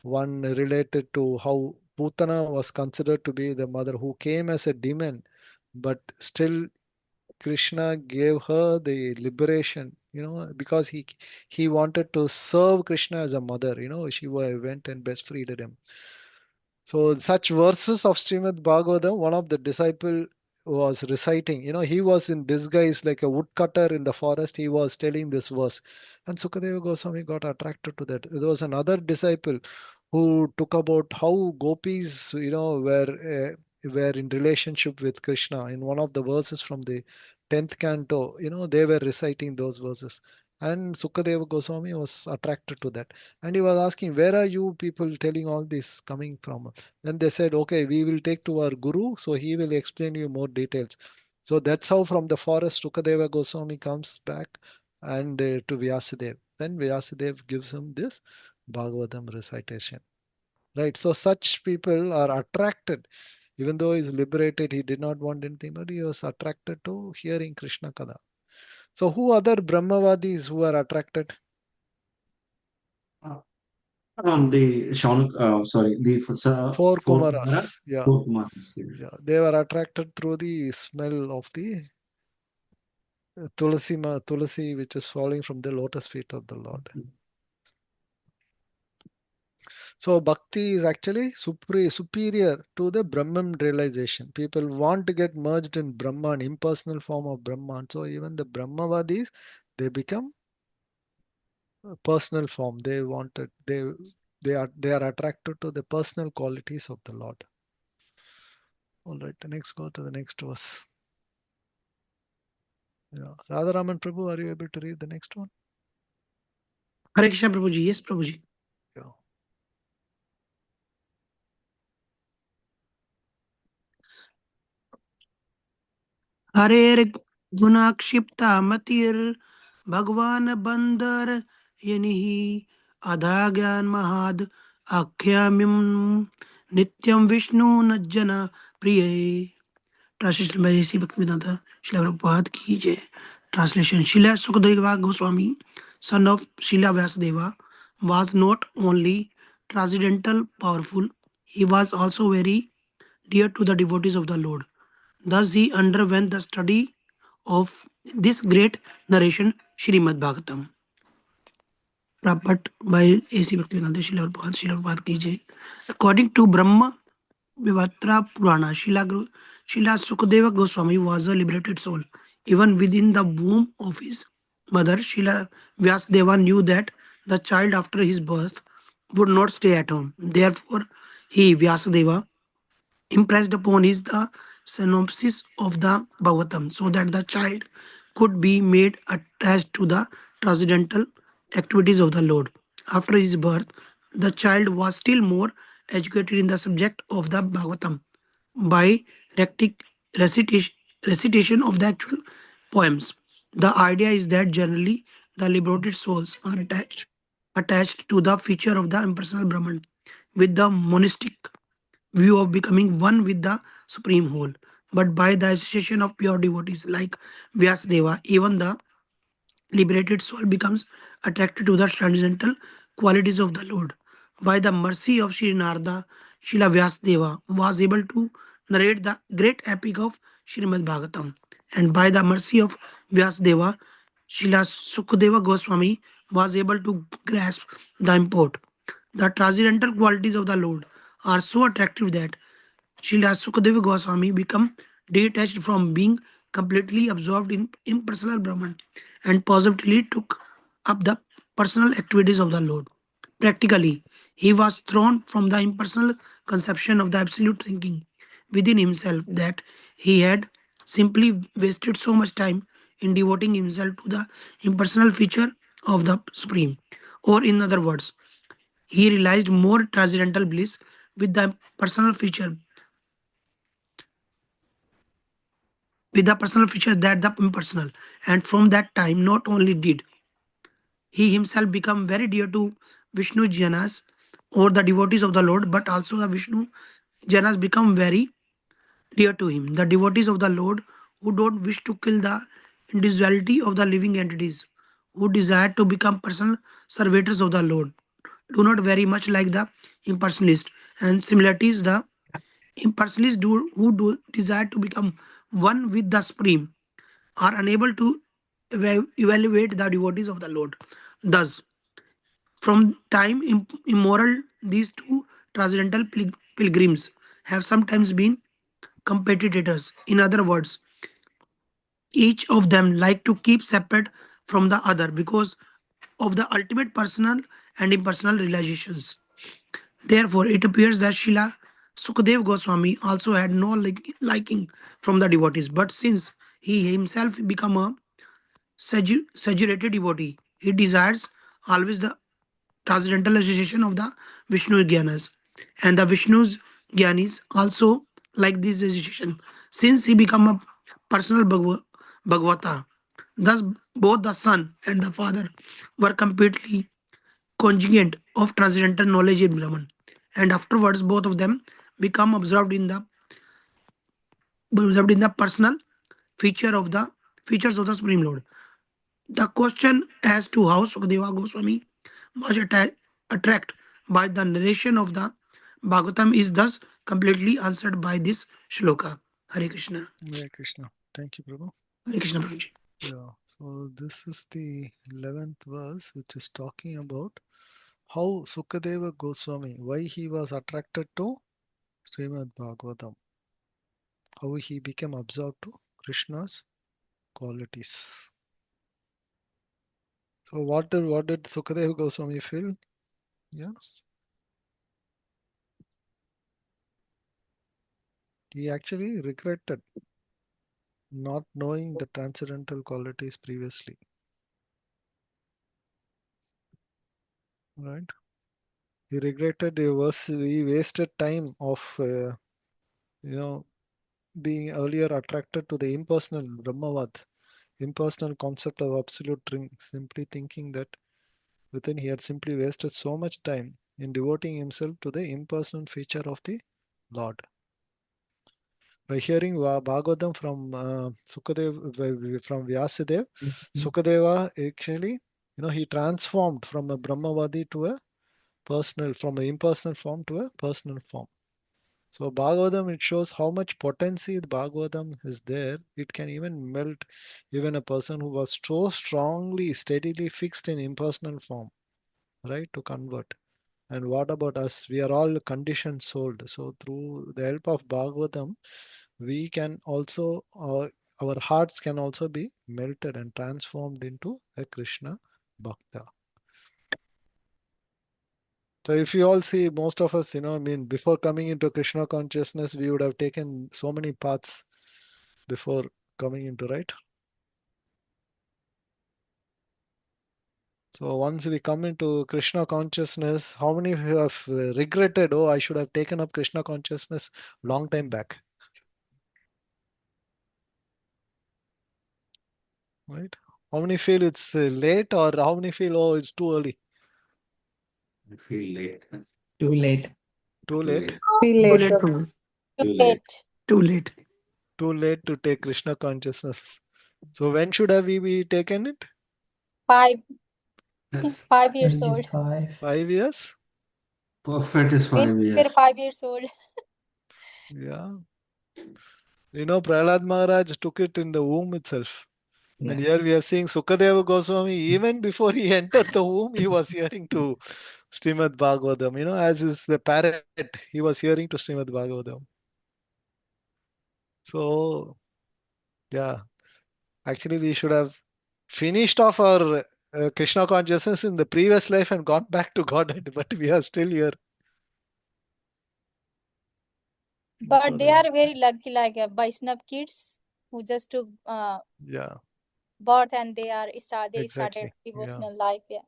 One related to how Putana was considered to be the mother who came as a demon, but still Krishna gave her the liberation, because he wanted to serve Krishna as a mother. She went and breastfeeded him. So such verses of Srimad Bhagavatam, one of the disciple was reciting. He was in disguise like a woodcutter in the forest. He was telling this verse, and Sukadeva Goswami got attracted to that. There was another disciple who took about how gopis, were in relationship with Krishna. In one of the verses from the 10th canto, they were reciting those verses, and Sukadeva Goswami was attracted to that. And he was asking, where are you people telling all this coming from? Then they said, okay, we will take to our guru, so he will explain you more details. So that's how from the forest Sukadeva Goswami comes back and to Vyasadeva. Then Vyasadeva gives him this Bhagavatam recitation. Right. So such people are attracted. Even though he's liberated, he did not want anything, but he was attracted to hearing Krishna Kada. So who other Brahmavadis who are attracted? Four Four Kumara, Kumaras. Yeah. four Kumaras. Yeah. They were attracted through the smell of the tulasi, which is falling from the lotus feet of the Lord. So bhakti is actually superior to the Brahman realization. People want to get merged in Brahman, impersonal form of Brahman. So even the Brahmavadis, they become a personal form. They wanted they are attracted to the personal qualities of the Lord. All right, next go to the next verse. Yeah. Radharaman Prabhu, are you able to read the next one? Hare Krishna Prabhuji. Yes, Prabhuji. Yeah. हरेर गुणाक्षिप्ता मतिर भगवान बंदर यनिहि अधा ज्ञान महाद आख्यामिम नित्यम विष्णु नज्जन प्रिय। Translation bye Shri भक्तिवेदांता Srila Prabhupada की जय। Translation: Srila Sukadeva Goswami, son of Srila Vyasadeva, was not only transcendental powerful, he was also very dear to the devotees of the Lord. Thus, he underwent the study of this great narration, Srimad Bhagavatam. Rapport by A.C. Bhaktivedanta Srila Prabhupada ki jai. According to Brahma Vivatra Purana, Srila Sukadeva Goswami was a liberated soul. Even within the womb of his mother, Srila Vyasadeva knew that the child after his birth would not stay at home. Therefore, he, Vyasadeva, impressed upon is the synopsis of the Bhagavatam so that the child could be made attached to the transcendental activities of the Lord. After his birth, the child was still more educated in the subject of the Bhagavatam by recitation, recitation of the actual poems. The idea is that generally the liberated souls are attached to the feature of the impersonal Brahman with the monistic view of becoming one with the supreme whole. But by the association of pure devotees like Vyasadeva, even the liberated soul becomes attracted to the transcendental qualities of the Lord. By the mercy of Sri Narada, Srila Vyasadeva was able to narrate the great epic of Srimad Bhagavatam. And by the mercy of Vyasadeva, Srila Sukadeva Goswami was able to grasp the import. The transcendental qualities of the Lord are so attractive that Srila Sukadeva Goswami became detached from being completely absorbed in impersonal Brahman and positively took up the personal activities of the Lord. Practically, he was thrown from the impersonal conception of the absolute thinking within himself that he had simply wasted so much time in devoting himself to the impersonal feature of the Supreme. Or, in other words, he realized more transcendental bliss with the personal feature that the impersonal. And from that time, not only did he himself become very dear to Vishnu Janas or the devotees of the Lord, but also the Vishnu Janas become very dear to him. The devotees of the Lord who don't wish to kill the individuality of the living entities, who desire to become personal servitors of the Lord, do not very much like the impersonalist. And similarities, the impersonalists who do desire to become one with the Supreme are unable to evaluate the devotees of the Lord. Thus, from time immemorial, these two transcendental pilgrims have sometimes been competitors. In other words, each of them like to keep separate from the other because of the ultimate personal and impersonal realizations. Therefore, it appears that Srila Sukadeva Goswami also had no liking from the devotees, but since he himself became a saturated devotee, he desires always the transcendental association of the Vishnu Gyanas. And the Vishnu's Gyanis also like this association. Since he became a personal Bhagavata, thus both the son and the father were completely conjugate of transcendental knowledge in Brahman. And afterwards, both of them become observed in the personal features of the Supreme Lord. The question as to how Sukadeva Goswami was attracted by the narration of the Bhagavatam is thus completely answered by this shloka. Hare Krishna. Hare Krishna. Thank you, Prabhu. Hare Krishna Prabhuji. Yeah, so this is the 11th verse, which is talking about how Sukadeva Goswami, why he was attracted to Srimad Bhagavatam, how he became absorbed to Krishna's qualities. So what did Sukadeva Goswami feel? Yeah, he actually regretted not knowing the transcendental qualities previously. Right? He regretted he wasted time of you know being earlier attracted to the impersonal Brahmavad, impersonal concept of absolute drink, simply thinking that within he had simply wasted so much time in devoting himself to the impersonal feature of the Lord. By hearing Bhagavatam from Sukadeva, from Vyasadeva, Sukadeva actually, he transformed from a Brahmavadi to a personal, from an impersonal form to a personal form. So Bhagavatam, it shows how much potency the Bhagavatam is there. It can even melt even a person who was so strongly, steadily fixed in impersonal form, right, to convert. And what about us? We are all conditioned soul. So through the help of Bhagavatam, we can also, our hearts can also be melted and transformed into a Krishna Bhakta. So if you all see, most of us, I mean, before coming into Krishna consciousness, we would have taken so many paths before coming into, right? So once we come into Krishna consciousness, how many have regretted, oh, I should have taken up Krishna consciousness long time back, right? How many feel it's late, or how many feel, oh, it's too early? I feel late. Too late. Too late? Feel Too late, late, Prabhu. Prabhu. Too late. Too late. Too late to take Krishna consciousness. So when should have we be taken it? 5 years old. 25. 5 years? Perfect is When 5 we were years. 5 years old. Yeah. Prahlad Maharaj took it in the womb itself. And Yes. here we are seeing Sukadeva Goswami, even before he entered the womb, he was hearing to Srimad Bhagavatam. As is the parrot, he was hearing to Srimad Bhagavatam. So, yeah, actually, we should have finished off our Krishna consciousness in the previous life and gone back to Godhead, but we are still here. That's But what they I are would very lucky, like Vaishnav kids who just took Yeah, birth and they started exactly. Yeah, devotional life. Yeah.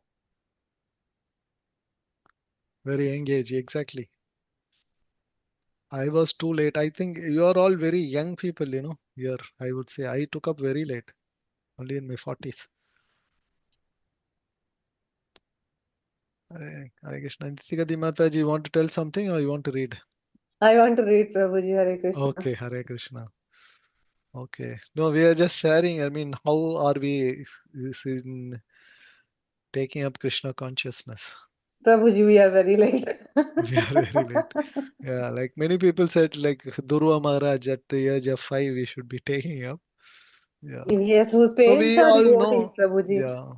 very engaged. Exactly. I was too late. I think you are all very young people, here. I would say I took up very late, only in my 40s. Hare Krishna. Nityagati Mataji, you want to tell something or you want to read? I want to read Prabhuji Hare Krishna. Okay, Hare Krishna. Okay. No, we are just sharing. I mean, how are we in taking up Krishna consciousness? Prabhuji, we are very late. We are very late. Yeah, like many people said, like Durva Maharaj at the age of 5, we should be taking up. Yeah. Yes, whose So parents we are all devotees, know. Prabhuji. Yeah.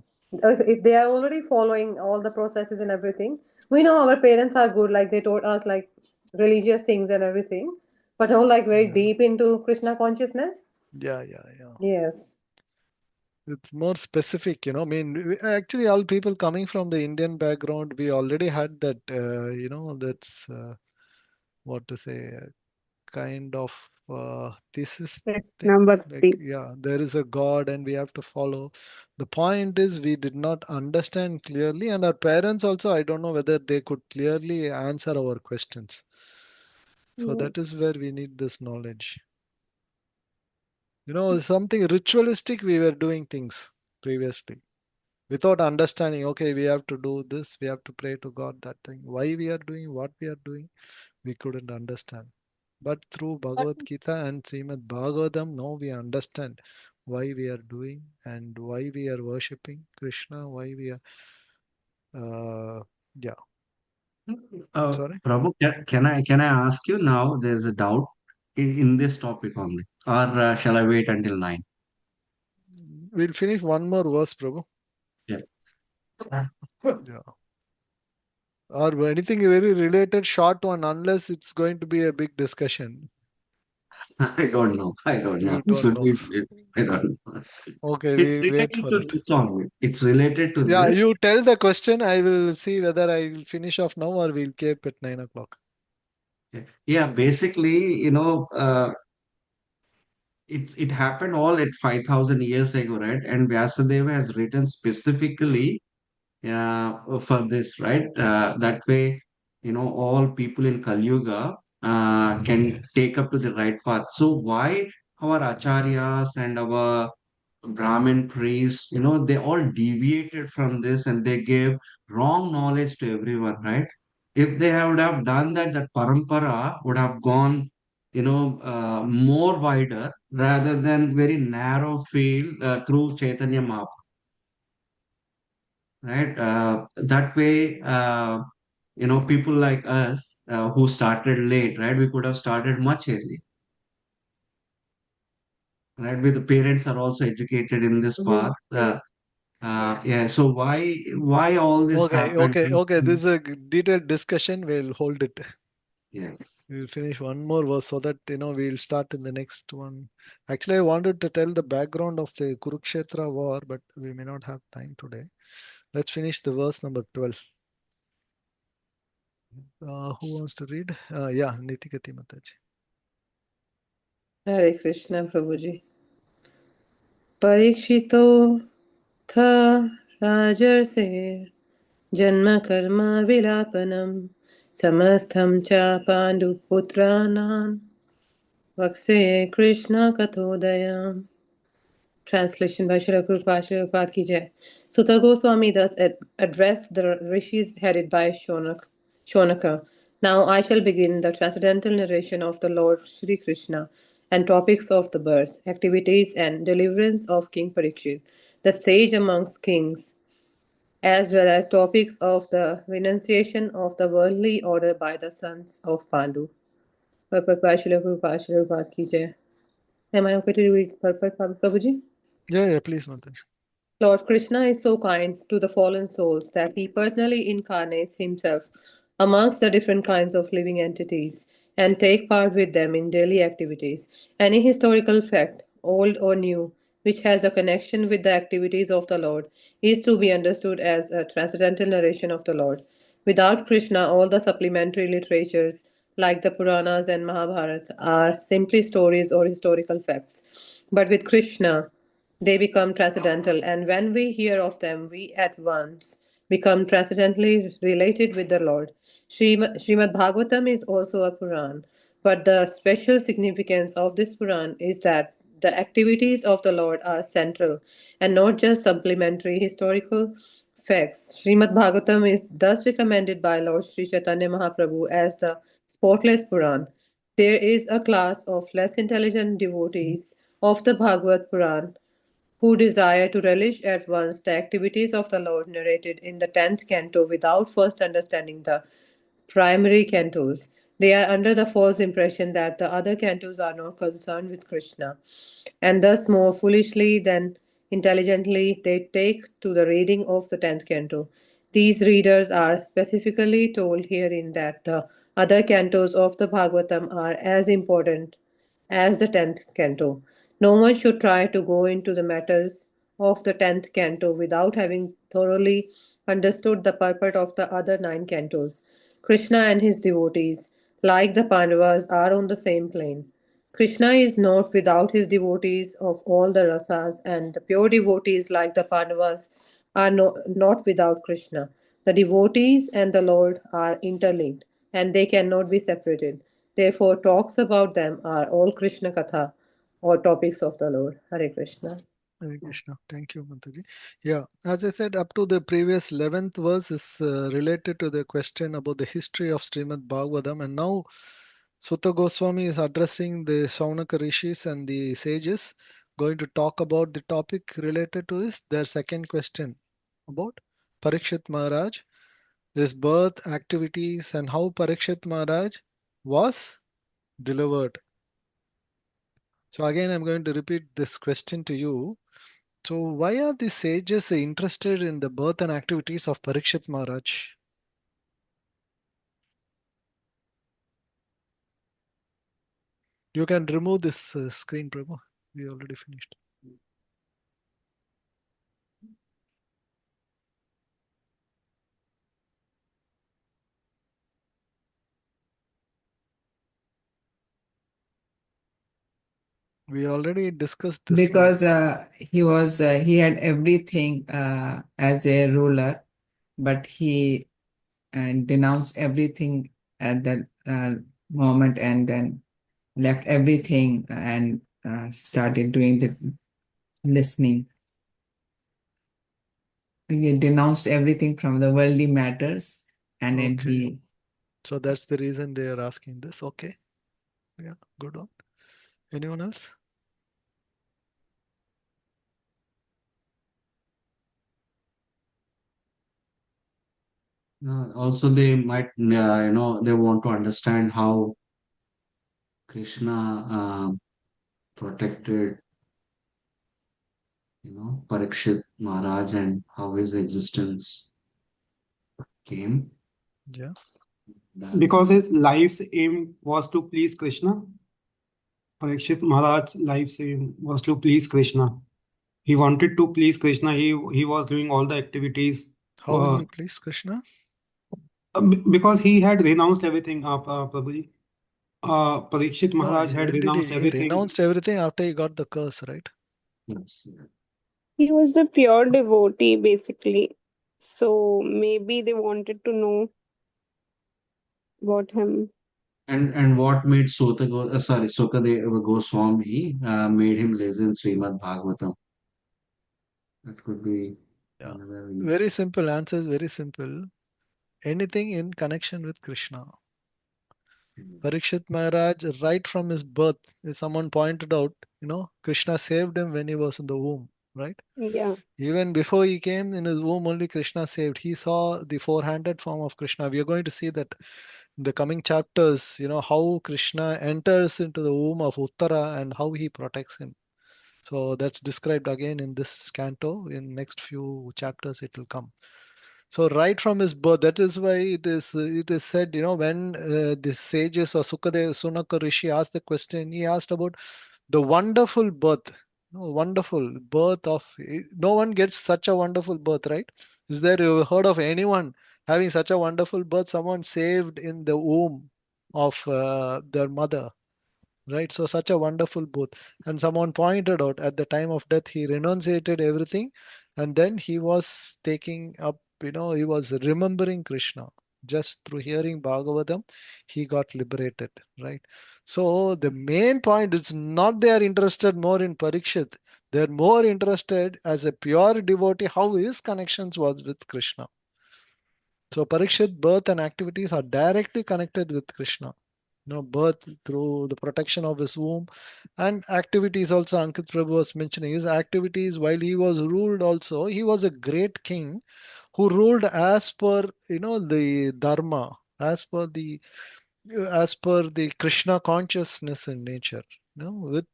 If they are already following all the processes and everything, we know our parents are good, like they taught us like religious things and everything, but all like very Yeah. deep into Krishna consciousness. Yeah. Yes. It's more specific, I mean, actually, all people coming from the Indian background, we already had that, that's what to say, kind of thesis thing. Krishna Like, Bhakti. yeah, there is a God and we have to follow. The point is, we did not understand clearly, and our parents also, I don't know whether they could clearly answer our questions. So that is where we need this knowledge. Something ritualistic, we were doing things previously without understanding, okay, we have to do this, we have to pray to God, that thing. Why we are doing what we are doing, we couldn't understand. But through But Bhagavad Gita and Srimad Bhagavatam, now we understand why we are doing and why we are worshipping Krishna, why we are, yeah, sorry. Prabhu, can I ask you now? There's a doubt in this topic only, or shall I wait until 9? We'll finish one more verse, Prabhu. Yeah. Yeah. Or anything very related, short one, unless it's going to be a big discussion. I don't know. I don't know. You don't Should know. we? I don't know. Okay, It's we wait related for to it. this only. It's related to Yeah, this. you tell the question. I will see whether I will finish off now or we'll keep at 9 o'clock. Yeah, basically, it happened all at 5,000 years ago, right? And Vyasadeva has written specifically for this, right? That way, all people in Kali Yuga can take up to the right path. So why our acharyas and our Brahmin priests, they all deviated from this and they gave wrong knowledge to everyone, right? If they would have done that, that parampara would have gone, more wider rather than very narrow field through Chaitanya Mahaprabhu, right? That way, people like us who started late, right? We could have started much earlier, right? With the parents are also educated in this path. Yeah. So why all this happened? Okay. This is a detailed discussion. We'll hold it. Yes. We'll finish one more verse so that we'll start in the next one. Actually, I wanted to tell the background of the Kurukshetra war, but we may not have time today. Let's finish the verse number 12. Who wants to read? Yeah, Nitikati Mataji. Hare Krishna Prabhuji. Parikshito tha rajarse janma karma vilapanam samastham cha pandu putranam vakse Krishna kathodayam. Translation by Srila Prabhupada Ki Jai. Suta Goswami thus addressed the rishis headed by Saunaka. Now I shall begin the transcendental narration of the Lord Sri Krishna and topics of the birth, activities, and deliverance of King Parikshit, the sage amongst kings, as well as topics of the renunciation of the worldly order by the sons of Pandu. Purport by Srila Prabhupada Ki Jai. Am I okay to read purport, Prabhuji? Yeah, please, Mataji. Lord Krishna is so kind to the fallen souls that he personally incarnates himself amongst the different kinds of living entities and take part with them in daily activities. Any historical fact, old or new, which has a connection with the activities of the Lord is to be understood as a transcendental narration of the Lord. Without Krishna, all the supplementary literatures like the Puranas and Mahabharata are simply stories or historical facts. But with Krishna, they become transcendental, and when we hear of them, we at once become transcendently related with the Lord. Srimad Bhagavatam is also a Puran, but the special significance of this Puran is that the activities of the Lord are central and not just supplementary historical facts. Srimad Bhagavatam is thus recommended by Lord Sri Chaitanya Mahaprabhu as the spotless Puran. There is a class of less intelligent devotees of the Bhagavad Puran who desire to relish at once the activities of the Lord narrated in the 10th canto without first understanding the primary cantos. They are under the false impression that the other cantos are not concerned with Krishna, and thus more foolishly than intelligently they take to the reading of the 10th canto. These readers are specifically told herein that the other cantos of the Bhagavatam are as important as the 10th canto. No one should try to go into the matters of the 10th canto without having thoroughly understood the purport of the other 9 cantos. Krishna and his devotees, like the Pandavas, are on the same plane. Krishna is not without his devotees of all the rasas, and the pure devotees, like the Pandavas, are not without Krishna. The devotees and the Lord are interlinked, and they cannot be separated. Therefore, talks about them are all Krishna Katha or topics of the Lord. Hare Krishna. Hare Krishna. Thank you, Mataji. Yeah, as I said, up to the previous 11th verse is related to the question about the history of Srimad Bhagavatam. And now Suta Goswami is addressing the Saunaka Rishis and the sages, going to talk about the topic related to this, their second question about Parikshit Maharaj, his birth, activities, and how Parikshit Maharaj was delivered. So again, I'm going to repeat this question to you. So why are the sages interested in the birth and activities of Parikshit Maharaj? You can remove this screen, Prabhu. We already finished. We already discussed this. Because he had everything as a ruler, but he denounced everything at that moment and then left everything and started doing the listening. He denounced everything from the worldly matters and then Okay. he. So that's the reason they are asking this. Okay. Yeah, good one. Anyone else? Also, they might, they want to understand how Krishna protected, Parikshit Maharaj and how his existence came. Yeah. Because his life's aim was to please Krishna. Parikshit Maharaj's life's aim was to please Krishna. He wanted to please Krishna. He was doing all the activities. How he pleased Krishna? Because he had renounced everything, Prabhuji. Parikshit No, Maharaj had when did renounced he everything. renounced everything after he got the curse, right? Yes. He was a pure devotee, basically. So maybe they wanted to know about him. And what made Sukadeva Goswami made him listen Srimad Bhagavatam? That could be Yeah. another reason. Very simple answer is very simple. Anything in connection with Krishna. Parikshit Maharaj, right from his birth, as someone pointed out, Krishna saved him when he was in the womb, right? Yeah. Even before he came in his womb, only Krishna saved. He saw the four-handed form of Krishna. We are going to see that in the coming chapters, how Krishna enters into the womb of Uttara and how he protects him. So that's described again in this canto. In next few chapters, it will come. So right from his birth, that is why it is said, when the sages or Saunaka Rsi asked the question, he asked about the wonderful birth, wonderful birth of. No one gets such a wonderful birth, right? Is there you heard of anyone having such a wonderful birth? Someone saved in the womb of their mother, right? So such a wonderful both. And someone pointed out at the time of death he renunciated everything, and then he was taking up, he was remembering Krishna. Just through hearing Bhagavatam he got liberated, right? So the main point is not they are interested more in Parikshit, they're more interested as a pure devotee how his connections was with Krishna. So Parikshit birth and activities are directly connected with Krishna. Birth through the protection of his womb, and activities also. Ankit Prabhu was mentioning his activities while he was ruled. Also, he was a great king who ruled as per the dharma, as per the Krishna consciousness in nature, with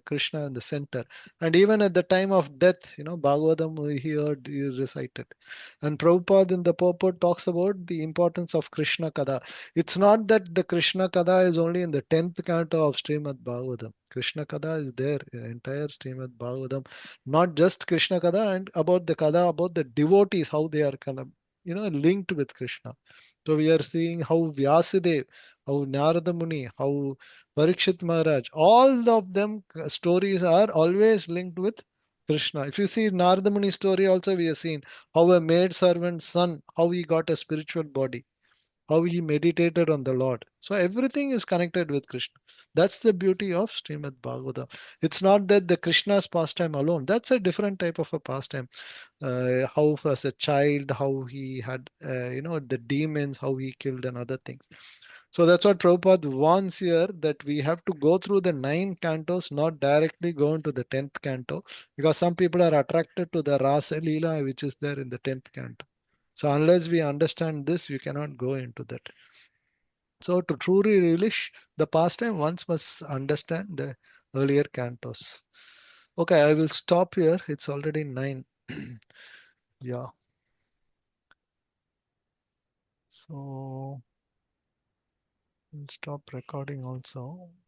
Krishna in the center. And even at the time of death, Bhagavatam he heard he recited. And Prabhupada in the purport talks about the importance of Krishna Kada. It's not that the Krishna Kada is only in the 10th canto of Srimad Bhagavatam. Krishna Kada is there in entire Srimad Bhagavatam. Not just Krishna Kada, and about the Kada, about the devotees, how they are kind of, linked with Krishna. So we are seeing how Vyasadeva, how Narada Muni, how Parikshit Maharaj, all of them stories are always linked with Krishna. If you see Narada Muni story also, we have seen how a maid servant's son, how he got a spiritual body, how he meditated on the Lord. So everything is connected with Krishna. That's the beauty of Srimad Bhagavatam. It's not that the Krishna's pastime alone. That's a different type of a pastime. How as a child, how he had, the demons, how he killed and other things. So that's what Prabhupada wants here, that we have to go through the 9 cantos, not directly go into the 10th canto, because some people are attracted to the Rasa Leela, which is there in the 10th canto. So unless we understand this, we cannot go into that. So to truly relish the pastime, one must understand the earlier cantos. Okay, I will stop here. It's already 9. Yeah. So I'll stop recording also.